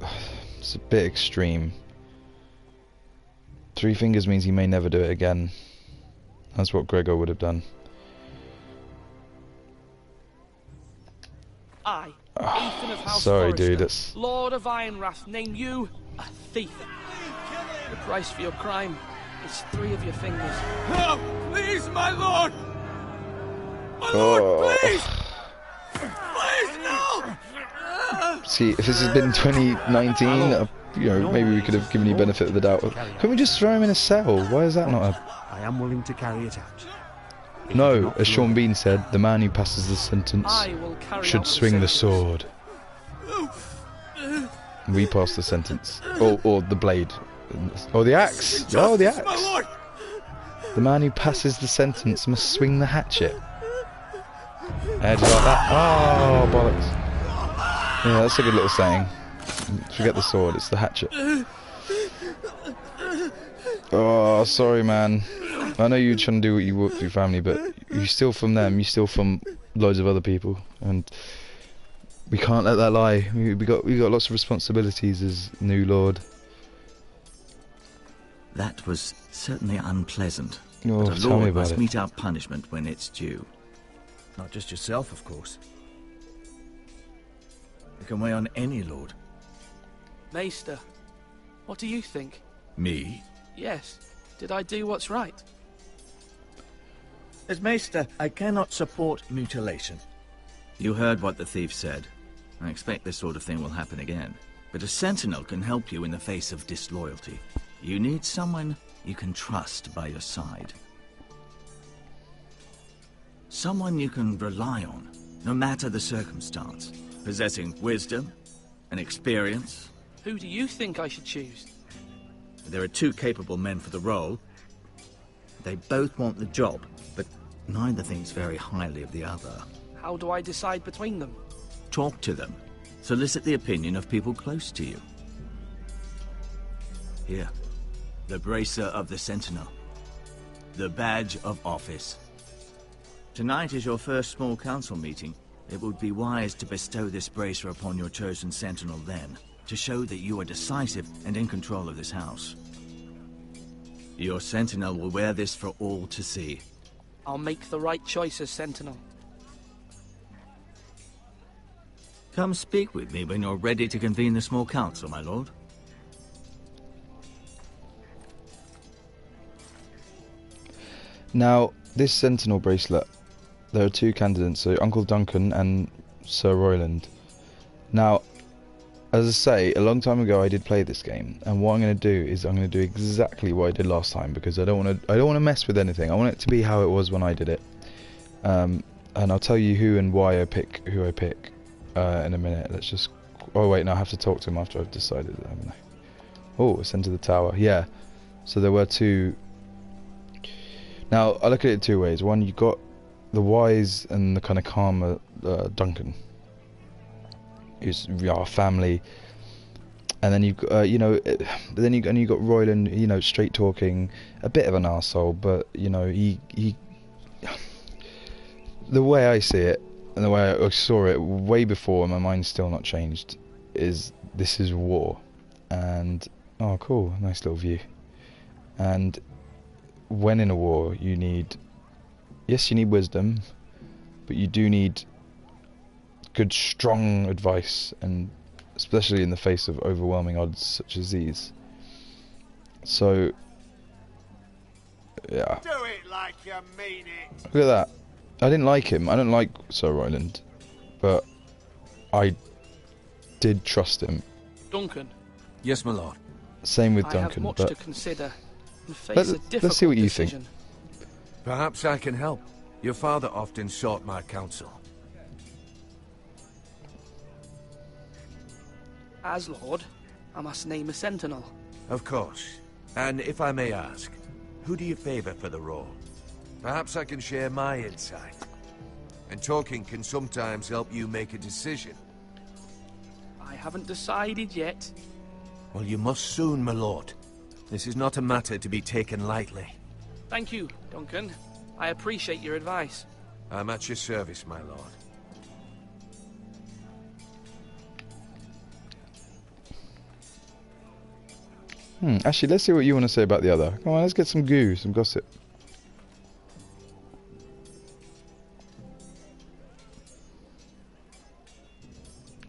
S1: It's a bit extreme. 3 fingers means he may never do it again. That's what Gregor would have done.
S12: I, Ethan of House
S1: Sorry,
S12: Forrester,
S1: dude. That's...
S12: Lord of Ironwrath, name you a thief. The price for your crime is 3 of your fingers.
S6: Help! Please, my lord! My lord, please! Please, no!
S1: See, if this had been 2019, you know, maybe we could have given you benefit of the doubt. Couldn't we just throw him in a cell? Why is that not a...
S13: I am willing to carry it out.
S1: No, as Sean Bean said, the man who passes the sentence
S12: I will carry
S1: should
S12: out
S1: swing the
S12: sentence.
S1: sword. We pass the sentence. Or the blade. Or the axe. Oh, the axe.
S6: My lord!
S1: The man who passes the sentence must swing the hatchet. Edge like that. Oh, bollocks. Yeah, that's a good little saying. Forget the sword, it's the hatchet. Oh, sorry, man. I know you're trying to do what you want for your family, but you steal from them, you steal from loads of other people, and we can't let that lie. We got lots of responsibilities as new lord.
S8: That was certainly unpleasant.
S1: Oh,
S8: but a
S1: tell me
S8: lord
S1: about
S8: must
S1: it.
S8: meet our punishment when it's due. Not just yourself, of course. It can weigh on any lord.
S12: Maester, what do you think?
S8: Me?
S12: Yes. Did I do what's right?
S8: As Maester, I cannot support mutilation. You heard what the thief said. I expect this sort of thing will happen again. But a sentinel can help you in the face of disloyalty. You need someone you can trust by your side. Someone you can rely on, no matter the circumstance. Possessing wisdom and experience.
S12: Who do you think I should choose?
S8: There are two capable men for the role. They both want the job, but neither thinks very highly of the other.
S12: How do I decide between them?
S8: Talk to them. Solicit the opinion of people close to you. Here, the bracer of the Sentinel. The badge of office. Tonight is your first small council meeting. It would be wise to bestow this bracer upon your chosen Sentinel then, to show that you are decisive and in control of this house. Your Sentinel will wear this for all to see.
S12: I'll make the right choice as Sentinel.
S8: Come speak with me when you're ready to convene the small council, my lord.
S1: Now, this Sentinel bracelet, there are two candidates, so Uncle Duncan and Sir Royland. Now, as I say, a long time ago I did play this game, and what I'm going to do is I'm going to do exactly what I did last time, because I don't want to mess with anything. I want it to be how it was when I did it. And I'll tell you who and why I pick who I pick in a minute. Let's just... Oh wait, no, I have to talk to him after I've decided, haven't I? Oh, ascend to the tower. Yeah. So there were two... Now, I look at it two ways. One, you got the wise and the kind of calmer Duncan, who's our family, and then you've got, then you got Royland, straight talking, a bit of an arsehole, but he the way I see it and the way I saw it way before, and my mind's still not changed, is this is war, and oh cool, nice little view, and when in a war you need wisdom, but you do need good, strong advice, and especially in the face of overwhelming odds such as these. So, yeah.
S5: Do it like you mean it.
S1: Look at that. I didn't like him. I don't like Sir Royland, but I did trust him.
S12: Duncan.
S3: Yes, my lord.
S1: Same with
S12: I
S1: Duncan.
S12: have much
S1: but
S12: to consider and face a difficult
S1: let's see what you
S12: decision.
S1: think.
S3: Perhaps I can help. Your father often sought my counsel.
S12: As Lord, I must name a sentinel.
S3: Of course. And if I may ask, who do you favor for the role? Perhaps I can share my insight. And talking can sometimes help you make a decision.
S12: I haven't decided yet.
S3: Well, you must soon, my lord. This is not a matter to be taken lightly.
S12: Thank you, Duncan. I appreciate your advice.
S3: I'm at your service, my lord.
S1: Actually, let's see what you want to say about the other. Come on, let's get some goo, some gossip.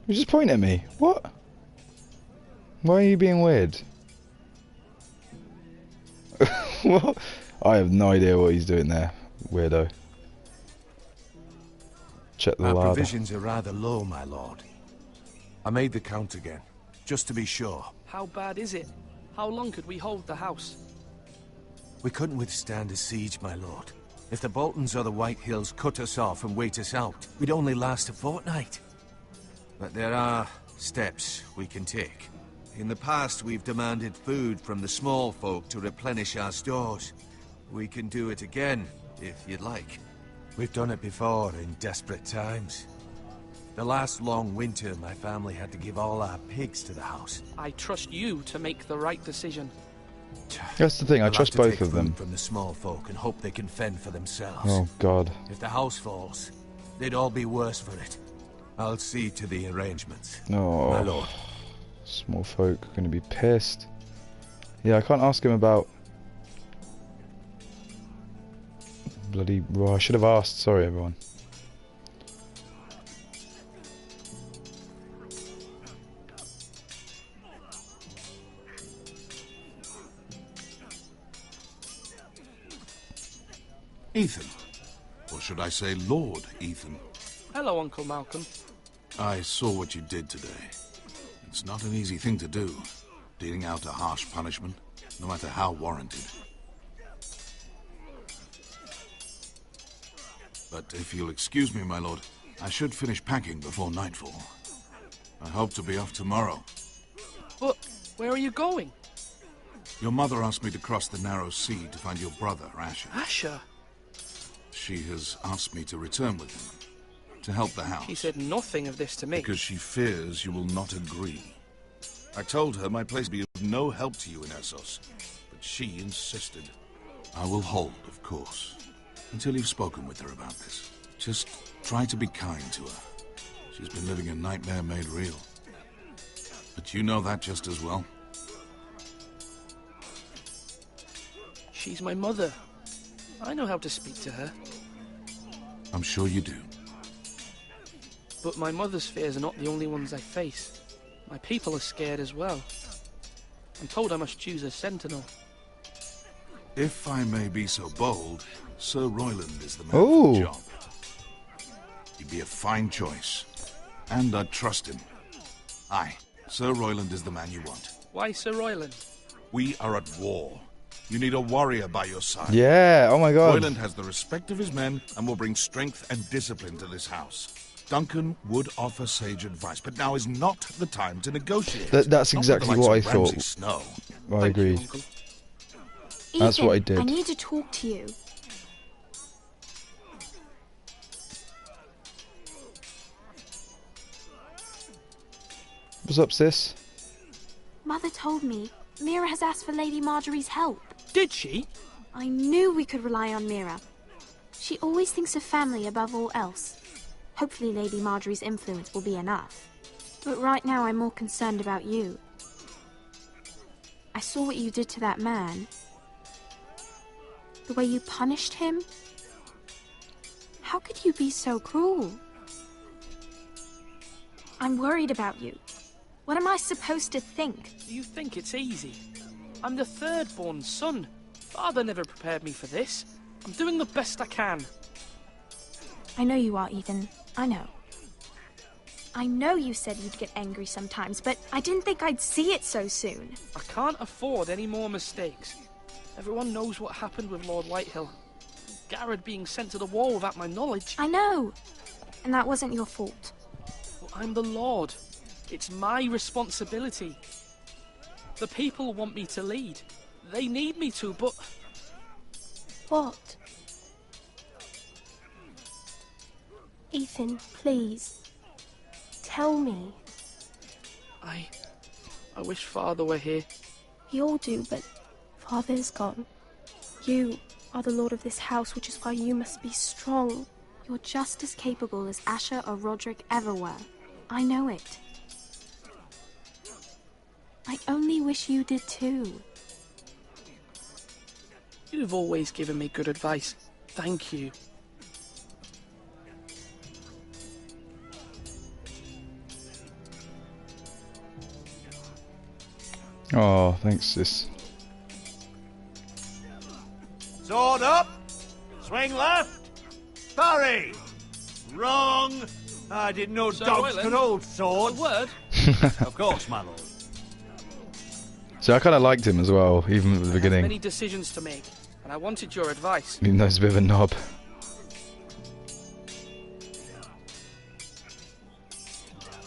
S1: You just point at me. What? Why are you being weird? What? I have no idea what he's doing there, weirdo. Check the
S3: Our
S1: larder.
S3: provisions are rather low, my lord. I made the count again, just to be sure.
S12: How bad is it? How long could we hold the house?
S3: We couldn't withstand a siege, my lord. If the Boltons or the White Hills cut us off and wait us out, we'd only last a fortnight. But there are steps we can take. In the past, we've demanded food from the small folk to replenish our stores. We can do it again, if you'd like. We've done it before in desperate times. The last long winter, my family had to give all our pigs to the house.
S12: I trust you to make the right decision.
S1: That's the thing, I
S3: We'll
S1: trust
S3: have to
S1: both
S3: take
S1: of them.
S3: food from the small folk and hope they can fend for themselves.
S1: Oh god.
S3: If the house falls, they'd all be worse for it. I'll see to the arrangements.
S1: No.
S3: My lord.
S1: Small folk are going to be pissed. Yeah, I can't ask him about... Bloody... Well, I should have asked. Sorry, everyone.
S20: Ethan. Or should I say Lord Ethan?
S12: Hello, Uncle Malcolm.
S20: I saw what you did today. It's not an easy thing to do, dealing out a harsh punishment, no matter how warranted. But if you'll excuse me, my lord, I should finish packing before nightfall. I hope to be off tomorrow.
S12: But where are you going?
S20: Your mother asked me to cross the narrow sea to find your brother, Asher.
S12: Asher?
S20: She has asked me to return with him, to help the house.
S12: She said nothing of this to me.
S20: Because she fears you will not agree. I told her my place would be of no help to you in Essos, but she insisted. I will hold, of course, until you've spoken with her about this. Just try to be kind to her. She's been living a nightmare made real. But you know that just as well.
S12: She's my mother. I know how to speak to her.
S20: I'm sure you do.
S12: But my mother's fears are not the only ones I face. My people are scared as well. I'm told I must choose a sentinel.
S20: If I may be so bold, Sir Royland is the man for the job. He'd be a fine choice. And I'd trust him. Aye, Sir Royland is the man you want.
S12: Why Sir Royland?
S20: We are at war. You need a warrior by your side.
S1: Yeah, oh my god.
S20: Royland has the respect of his men and will bring strength and discipline to this house. Duncan would offer sage advice, but now is not the time to negotiate.
S1: That's exactly what I thought.
S20: Snow.
S1: I agree. That's
S10: Ethan,
S1: what I did.
S10: I need to talk to you.
S1: What's up, sis?
S10: Mother told me Mira has asked for Lady Marjorie's help.
S12: Did she?
S10: I knew we could rely on Mira. She always thinks of family above all else. Hopefully Lady Marjorie's influence will be enough. But right now I'm more concerned about you. I saw what you did to that man. The way you punished him. How could you be so cruel? I'm worried about you. What am I supposed to think?
S12: Do you think it's easy? I'm the third-born son. Father never prepared me for this. I'm doing the best I can.
S10: I know you are, Ethan. I know. I know you said you'd get angry sometimes, but I didn't think I'd see it so soon.
S12: I can't afford any more mistakes. Everyone knows what happened with Lord Whitehill. Garrett being sent to the war without my knowledge.
S10: I know. And that wasn't your fault.
S12: Well, I'm the Lord. It's my responsibility. The people want me to lead. They need me to, but...
S10: What?
S21: Ethan, please. Tell me.
S12: I wish Father were here.
S21: We all do, but Father's gone. You are the lord of this house, which is why you must be strong.
S10: You're just as capable as Asher or Roderick ever were. I know it. I only wish you did too.
S12: You've always given me good advice. Thank you.
S1: Oh, thanks, sis.
S5: Sword up! Swing left! Parry! Wrong! I didn't know
S12: Sir
S5: dogs
S12: Royland,
S5: could hold swords.
S12: A word?
S5: Of course, my lord.
S1: So I kind of liked him as well, even at the
S12: I have
S1: beginning.
S12: many decisions to make, and I wanted your advice.
S1: Even though he's a bit of a knob.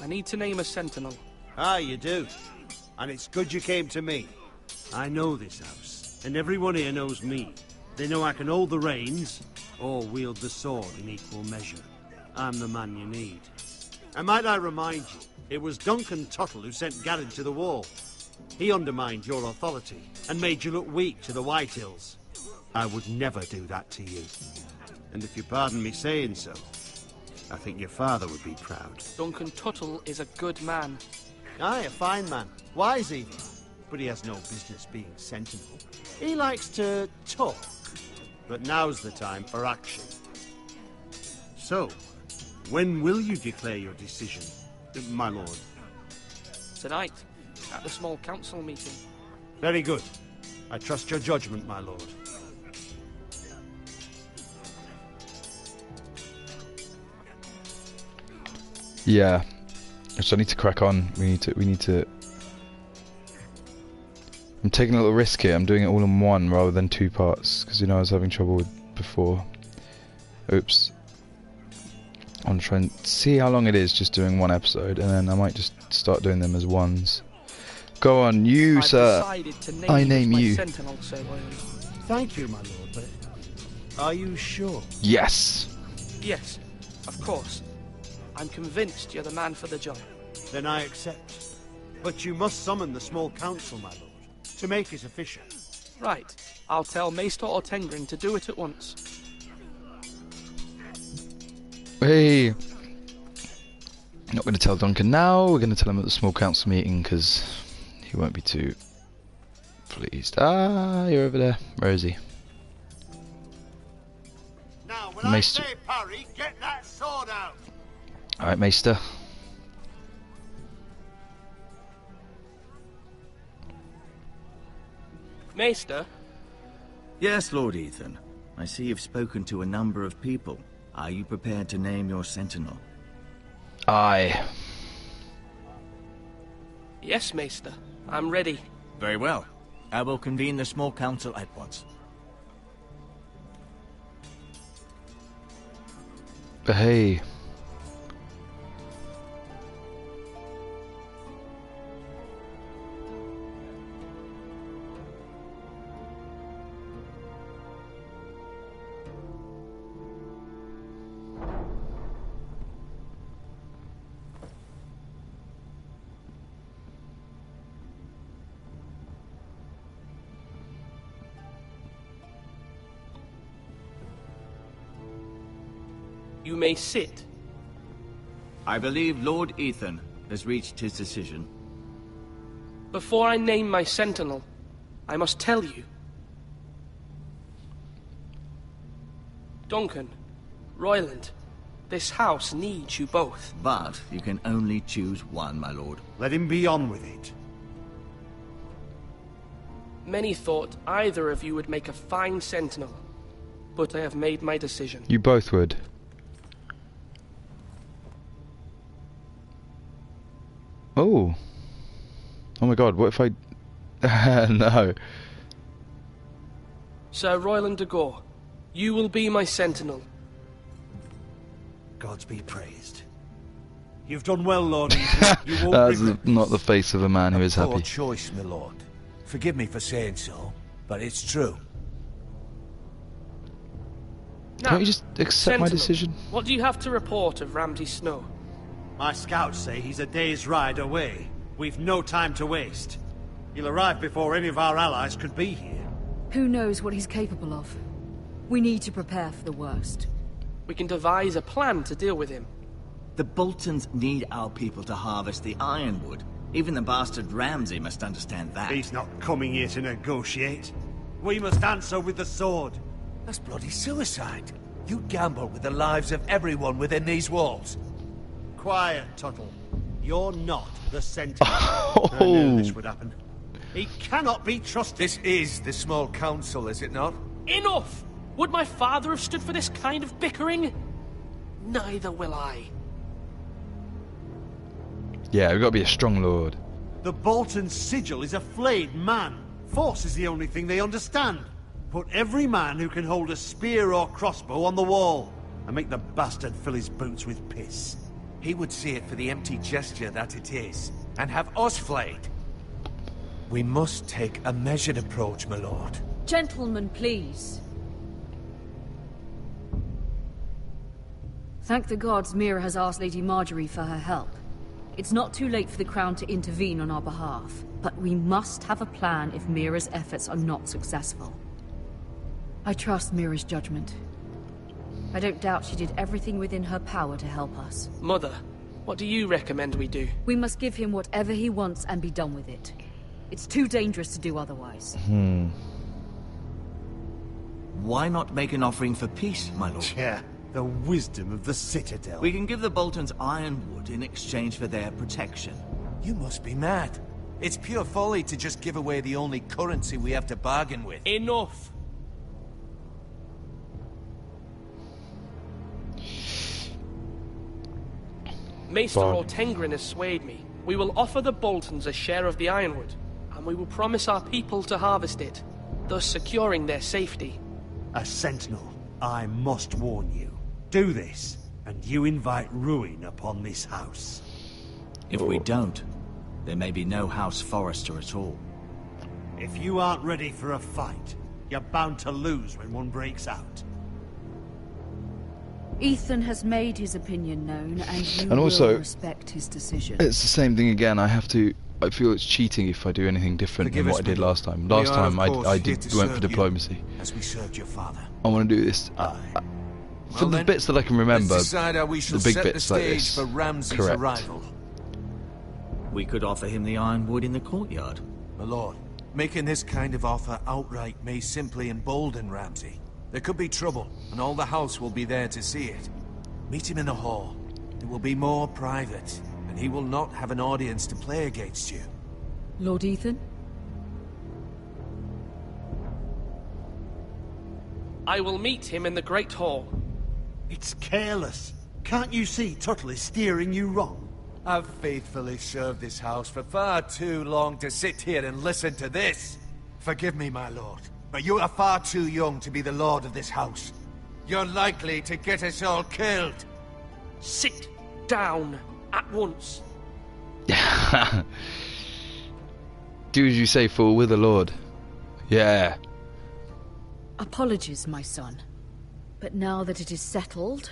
S12: I need to name a sentinel.
S5: Ah, you do. And it's good you came to me. I know this house, and everyone here knows me. They know I can hold the reins, or wield the sword in equal measure. I'm the man you need. And might I remind you, it was Duncan Tuttle who sent Garrett to the wall. He undermined your authority, and made you look weak to the Whitehills. I would never do that to you. And if you pardon me saying so, I think your father would be proud.
S12: Duncan Tuttle is a good man.
S5: Aye, a fine man. Wise even. But he has no business being sentinel. He likes to talk. But now's the time for action. So, when will you declare your decision, my lord?
S12: Tonight, at the small council meeting.
S5: Very good. I trust your judgment, my lord.
S1: Yeah. So I need to crack on. We need to. I'm taking a little risk here. I'm doing it all in one rather than 2 parts because I was having trouble with before. Oops. I'm trying to see how long it is just doing 1 episode, and then I might just start doing them as ones. Go on, you, sir. I name you.
S12: Sentinel, Sir Royland.
S5: Thank you, my lord, but are you sure?
S1: Yes.
S12: Yes, of course. I'm convinced you're the man for the job.
S5: Then I accept. But you must summon the small council, my lord, to make it official.
S12: Right. I'll tell Maester Ortengrin to do it at once.
S1: Hey. Not going to tell Duncan now. We're going to tell him at the small council meeting because he won't be too pleased. Ah, you're over there. Where is he?
S5: Now, when
S1: Maester.
S5: I say parry, get that sword out.
S1: Alright, Maester.
S12: Maester?
S8: Yes, Lord Ethan. I see you've spoken to a number of people. Are you prepared to name your sentinel?
S1: Aye.
S12: Yes, Maester. I'm ready.
S8: Very well. I will convene the small council at once.
S1: But hey.
S12: You may sit.
S8: I believe Lord Ethan has reached his decision.
S12: Before I name my sentinel, I must tell you. Duncan, Royland, this house needs you both.
S8: But you can only choose one, my lord.
S5: Let him be on with it.
S12: Many thought either of you would make a fine sentinel, but I have made my decision.
S1: You both would. Oh. Oh my god, what if I... no.
S12: Sir Royland de Gore, you will be my sentinel.
S5: Gods be praised. You've done well, Lord Ethan. You won't
S1: That's
S5: regret
S1: not the face of a man who is
S3: Poor
S1: happy.
S3: choice, my lord. Forgive me for saying so, but it's true.
S12: Now,
S1: Can't you just accept my
S12: sentinel,
S1: decision?
S12: What do you have to report of Ramsay Snow?
S5: My scouts say he's a day's ride away. We've no time to waste. He'll arrive before any of our allies could be here.
S9: Who knows what he's capable of? We need to prepare for the worst.
S12: We can devise a plan to deal with him.
S8: The Boltons need our people to harvest the ironwood. Even the bastard Ramsay must understand that.
S5: He's not coming here to negotiate. We must answer with the sword.
S3: That's bloody suicide. You gamble with the lives of everyone within these walls.
S5: Quiet, Tuttle. You're not the Sentinel. I knew this would happen. He cannot be trusted.
S3: This is the small council, is it not?
S12: Enough! Would my father have stood for this kind of bickering? Neither will I.
S1: Yeah, we've got to be a strong lord.
S5: The Bolton sigil is a flayed man. Force is the only thing they understand. Put every man who can hold a spear or crossbow on the wall, and make the bastard fill his boots with piss.
S3: He would see it for the empty gesture that it is, and have us flayed. We must take a measured approach, my lord.
S9: Gentlemen, please. Thank the gods Mira has asked Lady Marjorie for her help. It's not too late for the Crown to intervene on our behalf, but we must have a plan if Mira's efforts are not successful. I trust Mira's judgment. I don't doubt she did everything within her power to help us.
S12: Mother, what do you recommend we do?
S9: We must give him whatever he wants and be done with it. It's too dangerous to do otherwise.
S8: Why not make an offering for peace, my lord?
S5: Yeah, the wisdom of the Citadel.
S8: We can give the Boltons ironwood in exchange for their protection.
S3: You must be mad. It's pure folly to just give away the only currency we have to bargain with.
S12: Enough! Maester
S1: Bargain.
S12: Ortengrin has swayed me. We will offer the Boltons a share of the ironwood, and we will promise our people to harvest it, thus securing their safety.
S13: A sentinel, I must warn you. Do this, and you invite ruin upon this house.
S8: If we don't, there may be no House Forrester at all.
S13: If you aren't ready for a fight, you're bound to lose when one breaks out.
S9: Ethan has made his opinion known, and you
S1: And also,
S9: will respect his decision.
S1: It's the same thing again. I feel it's cheating if I do anything different
S3: Forgive
S1: than
S3: us,
S1: what I did
S3: my
S1: last time.
S3: lord.
S1: Last
S3: We are,
S1: time
S3: of course,
S1: I
S3: here
S1: went
S3: to
S1: for
S3: serve you,
S1: diplomacy.
S3: as we served your father.
S1: I want to do this for the bits that I can remember.
S3: Let's decide how we shall
S1: The big
S3: set the
S1: bits like
S3: stage
S1: this.
S3: for Ramsay's
S1: Correct.
S3: arrival.
S8: We could offer him the ironwood in the courtyard.
S3: My lord, making this kind of offer outright may simply embolden Ramsay. There could be trouble, and all the house will be there to see it. Meet him in the hall. It will be more private, and he will not have an audience to play against you.
S9: Lord Ethan?
S12: I will meet him in the Great Hall.
S13: It's careless. Can't you see Tuttle is steering you wrong?
S3: I've faithfully served this house for far too long to sit here and listen to this. Forgive me, my lord, but you are far too young to be the lord of this house. You're likely to get us all killed.
S12: Sit down at once.
S1: Do as you say, fool. We're the Lord. Yeah.
S9: Apologies, my son. But now that it is settled,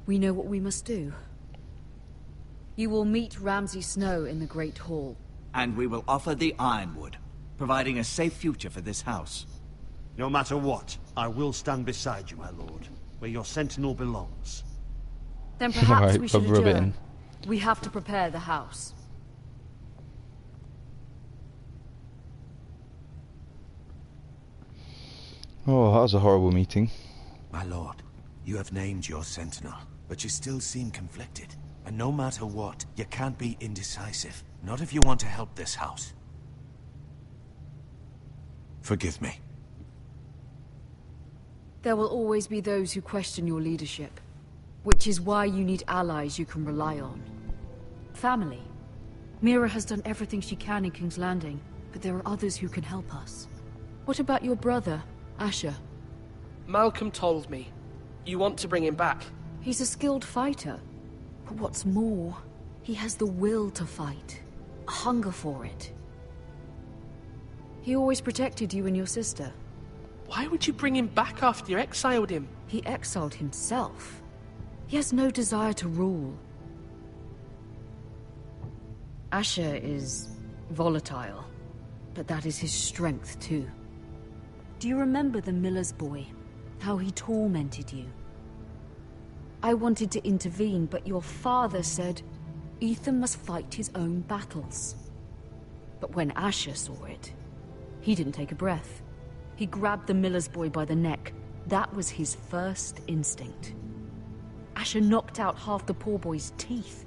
S9: we know what we must do. You will meet Ramsay Snow in the Great Hall.
S8: And we will offer the ironwood, providing a safe future for this house.
S13: No matter what, I will stand beside you, my lord, where your sentinel belongs.
S9: Then perhaps
S1: Alright,
S9: we should
S1: rub it
S9: adjourn.
S1: in.
S9: We have to prepare the house.
S1: Oh, that was a horrible meeting.
S3: My lord, you have named your sentinel, but you still seem conflicted. And no matter what, you can't be indecisive. Not if you want to help this house. Forgive me.
S9: There will always be those who question your leadership, which is why you need allies you can rely on. Family. Mira has done everything she can in King's Landing, but there are others who can help us. What about your brother, Asher?
S12: Malcolm told me. You want to bring him back.
S9: He's a skilled fighter. But what's more, he has the will to fight. A hunger for it. He always protected you and your sister.
S12: Why would you bring him back after you exiled him?
S9: He exiled himself. He has no desire to rule. Asher is volatile, but that is his strength too. Do you remember the miller's boy? How he tormented you? I wanted to intervene, but your father said Ethan must fight his own battles. But when Asher saw it, he didn't take a breath. He grabbed the miller's boy by the neck. That was his first instinct. Asher knocked out half the poor boy's teeth.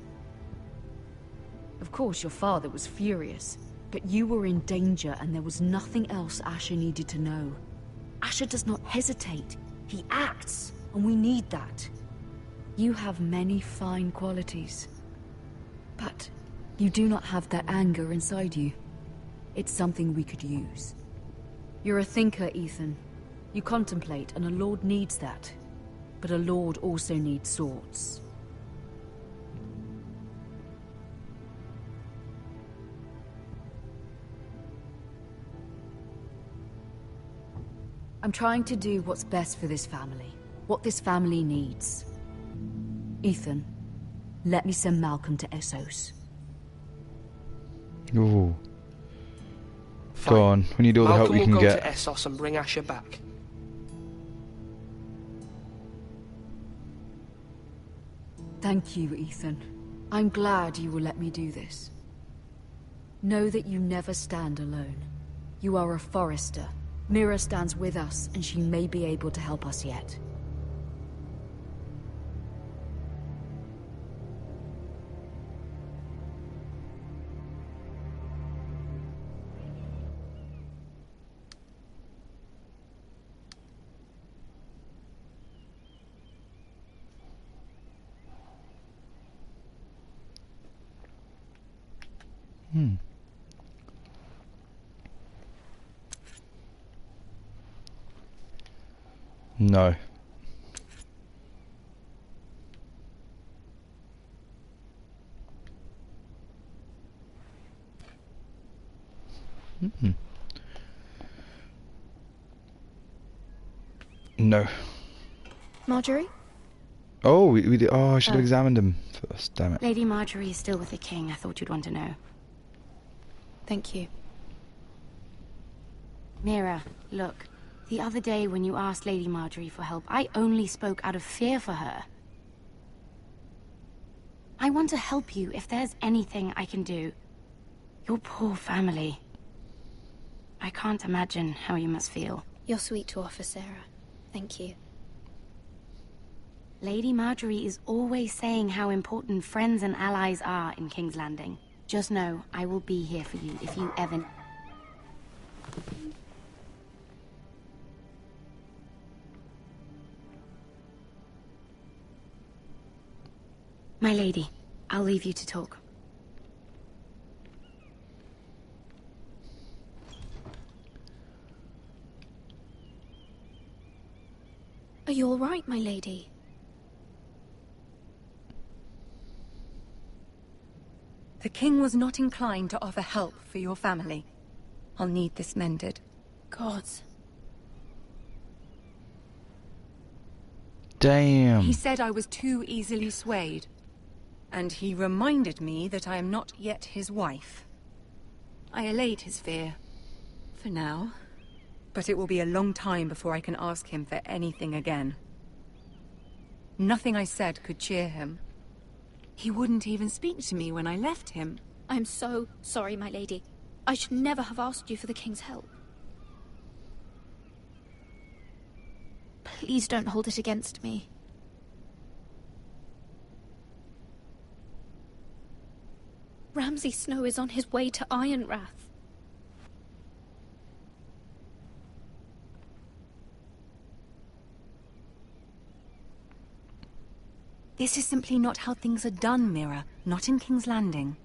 S9: Of course, your father was furious, but you were in danger and there was nothing else Asher needed to know. Asher does not hesitate. He acts, and we need that. You have many fine qualities, but you do not have that anger inside you. It's something we could use. You're a thinker, Ethan. You contemplate, and a lord needs that. But a lord also needs swords. I'm trying to do what's best for this family. What this family needs. Ethan, let me send Malcolm to Essos.
S1: Ooh.
S12: Fine.
S1: Go on. We need all the help
S12: Malcolm
S1: we can
S12: will go
S1: get.
S12: to Essos and bring Asher back.
S9: Thank you, Ethan. I'm glad you will let me do this. Know that you never stand alone. You are a Forrester. Mira stands with us, and she may be able to help us yet.
S1: No. No.
S11: Marjorie?
S1: Oh, we did. Oh, I should have examined him first. Damn it.
S15: Lady Marjorie is still with the king. I thought you'd want to know.
S11: Thank you.
S15: Mira, look. The other day when you asked Lady Marjorie for help, I only spoke out of fear for her. I want to help you if there's anything I can do. Your poor family. I can't imagine how you must feel.
S11: You're sweet to offer, Sarah. Thank you.
S15: Lady Marjorie is always saying how important friends and allies are in King's Landing. Just know, I will be here for you if you ever... My lady, I'll leave you to talk.
S11: Are you all right, my lady?
S18: The king was not inclined to offer help for your family. I'll need this mended.
S11: Gods.
S1: Damn.
S18: He said I was too easily swayed. And he reminded me that I am not yet his wife. I allayed his fear. For now. But it will be a long time before I can ask him for anything again. Nothing I said could cheer him. He wouldn't even speak to me when I left him.
S11: I'm so sorry, my lady. I should never have asked you for the king's help. Please don't hold it against me. Ramsay Snow is on his way to Ironrath.
S18: This is simply not how things are done, Mira. Not in King's Landing.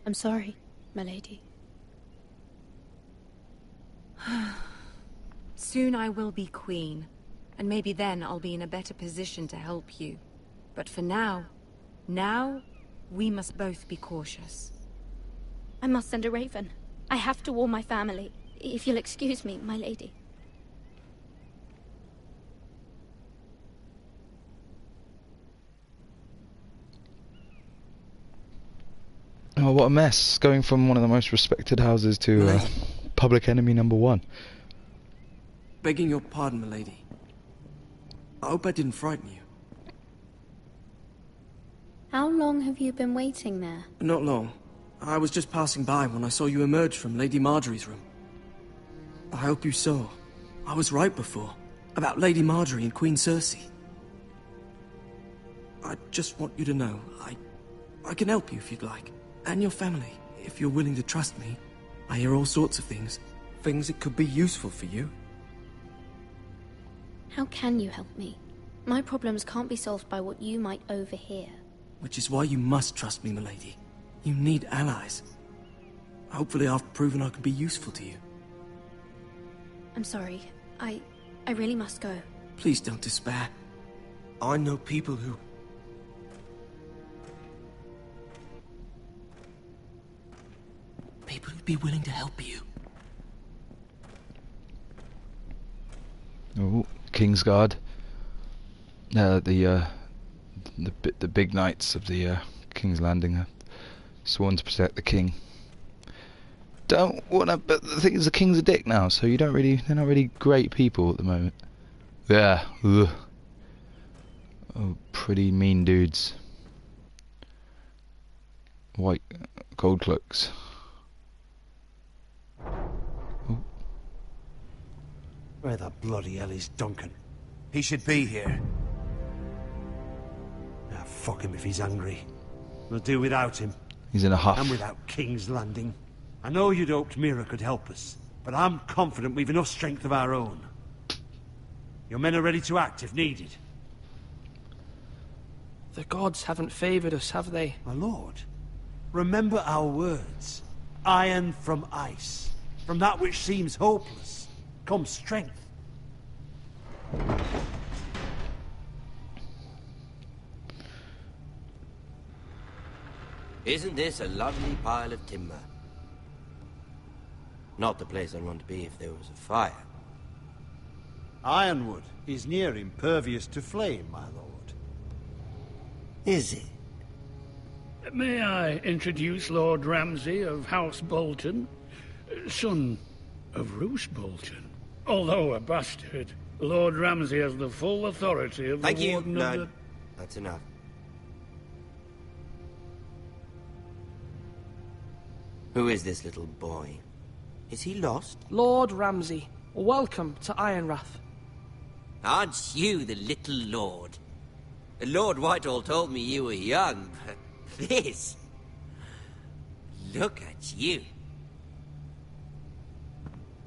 S11: I'm sorry, my lady.
S18: Soon I will be queen, and maybe then I'll be in a better position to help you. But for now, we must both be cautious.
S11: I must send a raven. I have to warn my family. If you'll excuse me, my lady.
S1: Oh, what a mess. Going from one of the most respected houses to public enemy #1.
S14: Begging your pardon, milady. I hope I didn't frighten you.
S11: How long have you been waiting there?
S14: Not long. I was just passing by when I saw you emerge from Lady Marjorie's room. I hope you saw. I was right before. About Lady Marjorie and Queen Cersei. I just want you to know, I can help you if you'd like. And your family, if you're willing to trust me. I hear all sorts of things. Things that could be useful for you.
S11: How can you help me? My problems can't be solved by what you might overhear.
S14: Which is why you must trust me, milady. You need allies. Hopefully I've proven I can be useful to you.
S11: I'm sorry. I really must go.
S14: Please don't despair. I know people who... People who'd be willing to help you.
S1: Oh, Kingsguard. The big knights of the King's Landing are sworn to protect the king. Don't wanna, but the thing is, the king's a dick now, so they're not really great people at the moment. Yeah, ugh. Oh, pretty mean dudes. White gold cloaks.
S5: Where the bloody hell is Duncan?
S3: He should be here.
S5: Ah, fuck him if he's hungry. We'll do without him.
S1: He's in a huff.
S5: And without King's Landing. I know you'd hoped Mira could help us, but I'm confident we've enough strength of our own. Your men are ready to act if needed.
S12: The gods haven't favoured us, have they?
S5: My lord, Remember our words. Iron from ice. From that which seems hopeless comes strength.
S19: Isn't this a lovely pile of timber? Not the place I'd want to be if there was a fire.
S5: Ironwood is near impervious to flame, my lord.
S19: Is it?
S2: May I introduce Lord Ramsay of House Bolton, son of Roose Bolton. Although a bastard, Lord Ramsay has the full authority of
S19: Thank
S2: the
S19: you,
S2: Warden of
S19: Lord.
S2: the...
S19: That's enough. Who is this little boy? Is he lost?
S12: Lord Ramsay, welcome to Ironrath.
S19: Aren't you the little lord? Lord Whitehall told me you were young, but this... Look at you.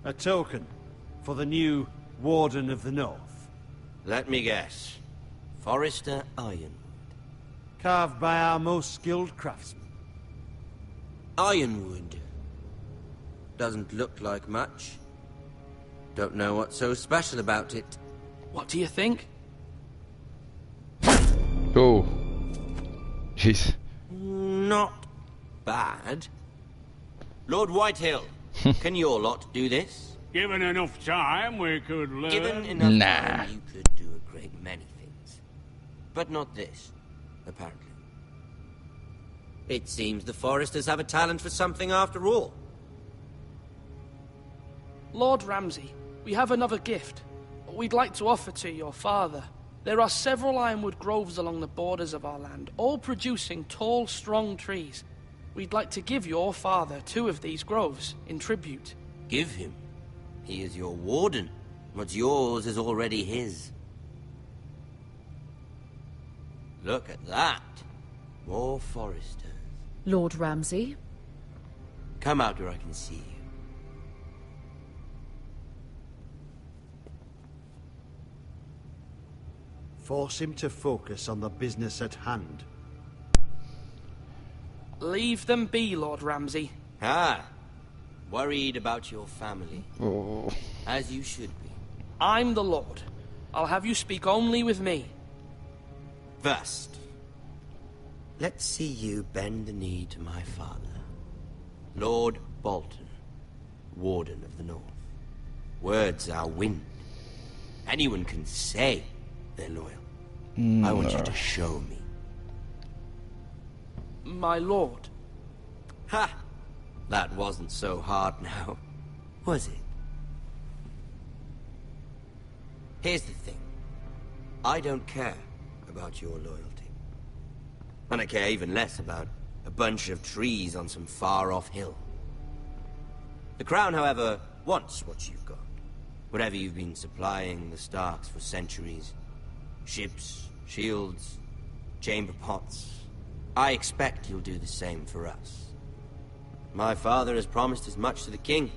S5: A token for the new Warden of the North.
S19: Let me guess. Forrester Ironwood.
S5: Carved by our most skilled craftsmen.
S19: Ironwood. Doesn't look like much. Don't know what's so special about it.
S12: What do you think?
S1: Oh. Jeez.
S19: Not bad. Lord Whitehill, can your lot do this?
S2: Given enough time, we could learn...
S19: Given enough time, you could do a great many things. But not this, apparently. It seems the Foresters have a talent for something after all.
S12: Lord Ramsay, we have another gift. We'd like to offer to your father. There are several ironwood groves along the borders of our land, all producing tall, strong trees. We'd like to give your father 2 of these groves in tribute.
S19: Give him? He is your warden. What's yours is already his. Look at that. More Foresters.
S9: Lord Ramsay?
S19: Come out where I can see you.
S5: Force him to focus on the business at hand.
S12: Leave them be, Lord Ramsay.
S19: Ah, worried about your family.
S1: Oh.
S19: As you should be.
S12: I'm the Lord. I'll have you speak only with me.
S19: First, let's see you bend the knee to my father, Lord Bolton, Warden of the North. Words are wind. Anyone can say they're loyal. I want you to show me.
S12: My lord.
S19: Ha! That wasn't so hard now, was it? Here's the thing. I don't care about your loyalty. And I care even less about a bunch of trees on some far-off hill. The Crown, however, wants what you've got. Whatever you've been supplying the Starks for centuries. Ships, shields, chamber pots. I expect you'll do the same for us. My father has promised as much to the king.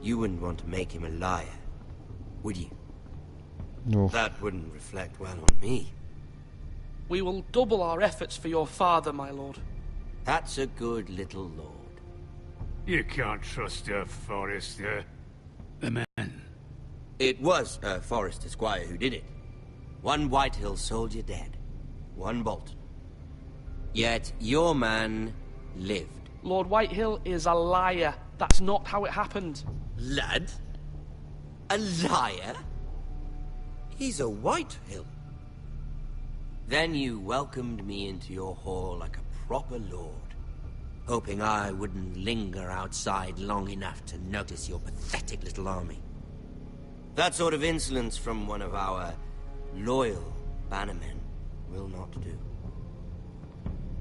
S19: You wouldn't want to make him a liar, would you?
S1: No.
S19: That wouldn't reflect well on me.
S12: We will double our efforts for your father, my lord.
S19: That's a good little lord.
S2: You can't trust a Forester. The man.
S19: It was a Forester squire who did it. 1 Whitehill soldier dead. 1 Bolton. Yet your man lived.
S12: Lord Whitehill is a liar. That's not how it happened.
S19: Lad? A liar? He's a Whitehill. Then you welcomed me into your hall like a proper lord, hoping I wouldn't linger outside long enough to notice your pathetic little army. That sort of insolence from one of our loyal bannermen will not do.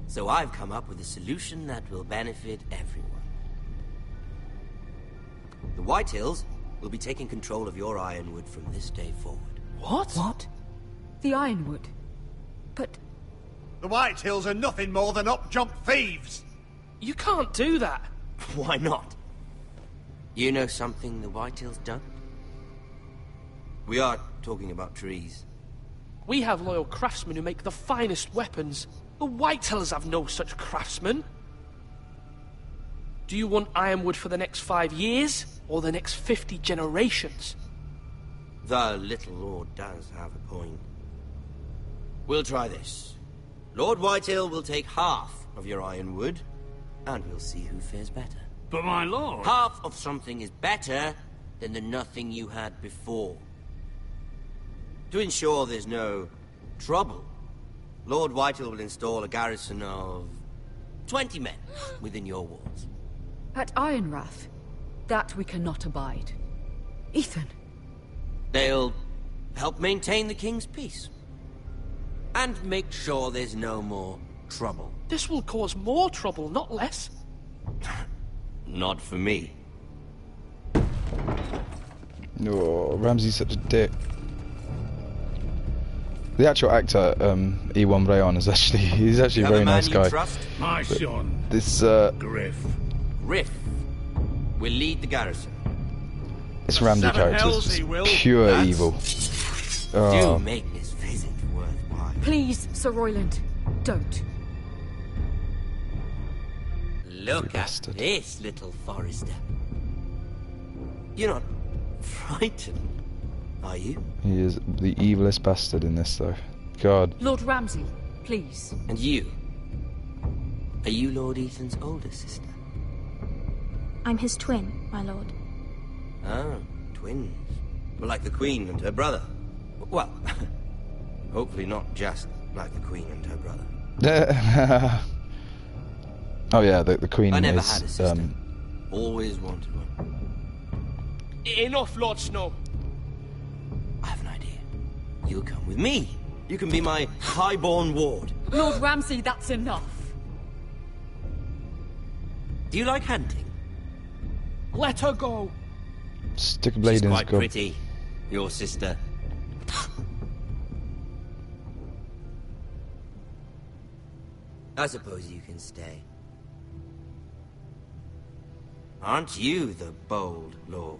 S19: So I've come up with a solution that will benefit everyone. The Whitehills will be taking control of your ironwood from this day forward.
S12: What?
S9: What? The Ironwood? But...
S5: The Whitehills are nothing more than up-jump thieves!
S12: You can't do that!
S19: Why not? You know something the Whitehills don't? We are talking about trees.
S12: We have loyal craftsmen who make the finest weapons. The Whitehills have no such craftsmen. Do you want ironwood for the next 5 years, or the next 50 generations?
S19: The little lord does have a point. We'll try this. Lord Whitehill will take half of your ironwood, and we'll see who fares better.
S2: But my lord...
S19: Half of something is better than the nothing you had before. To ensure there's no trouble, Lord Whitehill will install a garrison of 20 men within your walls.
S9: At Ironrath, that we cannot abide. Ethan.
S19: They'll help maintain the king's peace. And make sure there's no more trouble.
S12: This will cause more trouble, not less.
S19: Not for me.
S1: Oh, Ramsey's such a dick. The actual actor, Ewan Rayon, is he's actually a very nice guy.
S2: My son,
S1: this
S2: Griff.
S19: Griff will lead the garrison.
S1: This Ramsey character is pure evil.
S19: Do make this visit worthwhile.
S9: Please, Sir Royland, don't.
S19: Look at this, little Forester. You're not frightened, are you?
S1: He is the evilest bastard in this, though. God.
S9: Lord Ramsey, please.
S19: And you? Are you Lord Ethan's older sister?
S10: I'm his twin, my lord.
S19: Ah, twins. Well, like the Queen and her brother. Well, hopefully not just like the Queen and her brother.
S1: Oh yeah, the Queen
S19: I never
S1: is...
S19: had a sister. Always wanted one.
S12: Enough, Lord Snow.
S19: I have an idea. You'll come with me. You can be my highborn ward.
S9: Lord Ramsey, that's enough.
S19: Do you like hunting?
S12: Let her go.
S1: Stick a blade
S19: She's
S1: in his
S19: quite
S1: gob.
S19: pretty, your sister. I suppose you can stay. Aren't you the bold lord?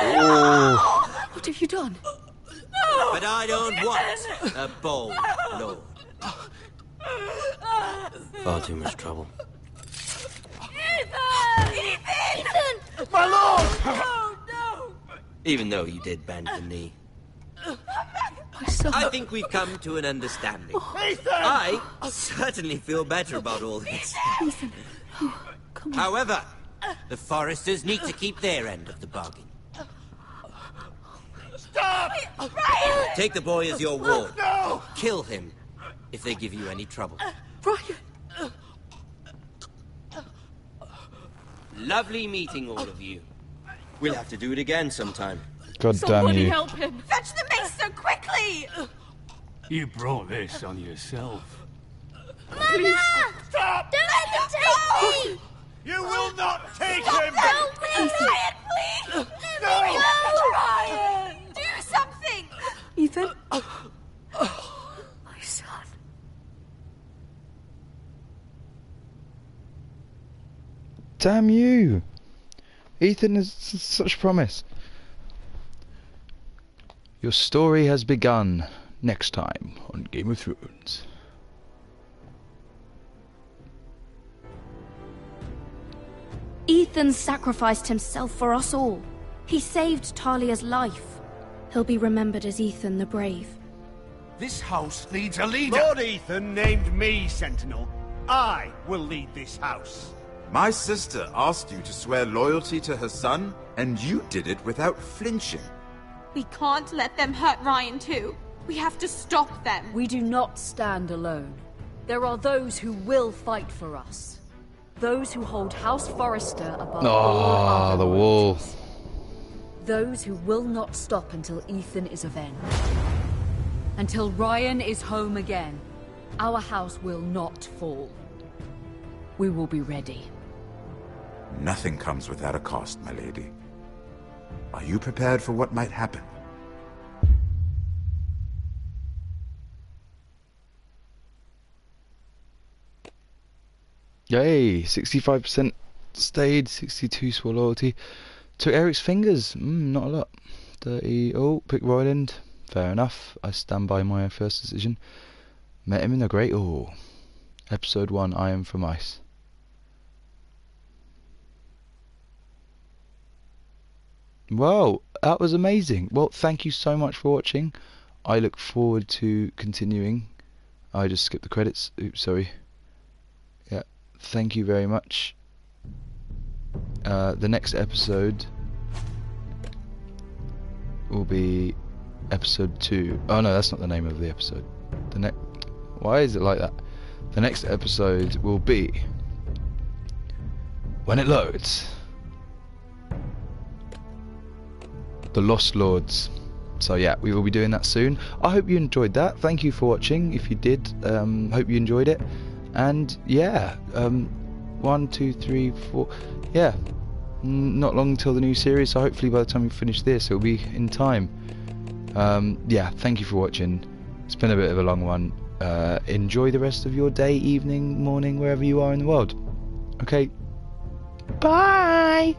S1: Oh.
S9: What have you done?
S19: But I don't want a bold lord. Far too much trouble.
S10: Ethan!
S12: My lord!
S10: Oh, no!
S19: Even though you did bend the knee. I think we've come to an understanding. I certainly feel better about all this.
S9: Ethan, oh, come on.
S19: However, the Foresters need to keep their end of the bargain.
S10: Stop! Ryan!
S19: Take the boy as your ward.
S10: No!
S19: Kill him if they give you any trouble.
S9: Ryan!
S19: Lovely meeting all of you. We'll have to do it again sometime.
S1: God damn you.
S9: help him!
S10: Fetch the mace so quickly!
S2: You brought this on yourself.
S10: Mama! Stop! Don't let him take me!
S5: You will not take
S10: Stop!
S5: him!
S10: Help me! Ryan, please! Let me go! Ryan! Do something!
S9: Ethan? My son.
S1: Damn you! Ethan is such promise. Your story has begun. Next time on Game of Thrones.
S11: Ethan sacrificed himself for us all. He saved Talia's life. He'll be remembered as Ethan the Brave.
S20: This house needs a leader.
S5: Lord Ethan named me Sentinel. I will lead this house.
S16: My sister asked you to swear loyalty to her son, and you did it without flinching.
S7: We can't let them hurt Ryan too. We have to stop them.
S9: We do not stand alone. There are those who will fight for us. Those who hold House Forrester above all other
S1: the wall.
S9: Those who will not stop until Ethan is avenged. Until Ryan is home again, our house will not fall. We will be ready.
S16: Nothing comes without a cost, my lady. Are you prepared for what might happen?
S1: Yay! 65% stayed, 62 swore loyalty. Took Eric's fingers. Not a lot. 30. Oh, pick Royland. Fair enough. I stand by my first decision. Met him in the Great Hall. Episode 1, I Am From Ice. Well, that was amazing. Well, thank you so much for watching. I look forward to continuing. I just skipped the credits. Oops, sorry. Yeah, thank you very much. The next episode will be episode 2. Oh no, that's not the name of the episode. Why is it like that? The next episode will be when it loads. The Lost Lords. So yeah, we will be doing that soon. I hope you enjoyed that. Thank you for watching. If you did, hope you enjoyed it. And yeah, 1, 2, 3, 4. Yeah, not long until the new series. So hopefully by the time we finish this, it'll be in time. Yeah, thank you for watching. It's been a bit of a long one. Enjoy the rest of your day, evening, morning, wherever you are in the world. Okay. Bye.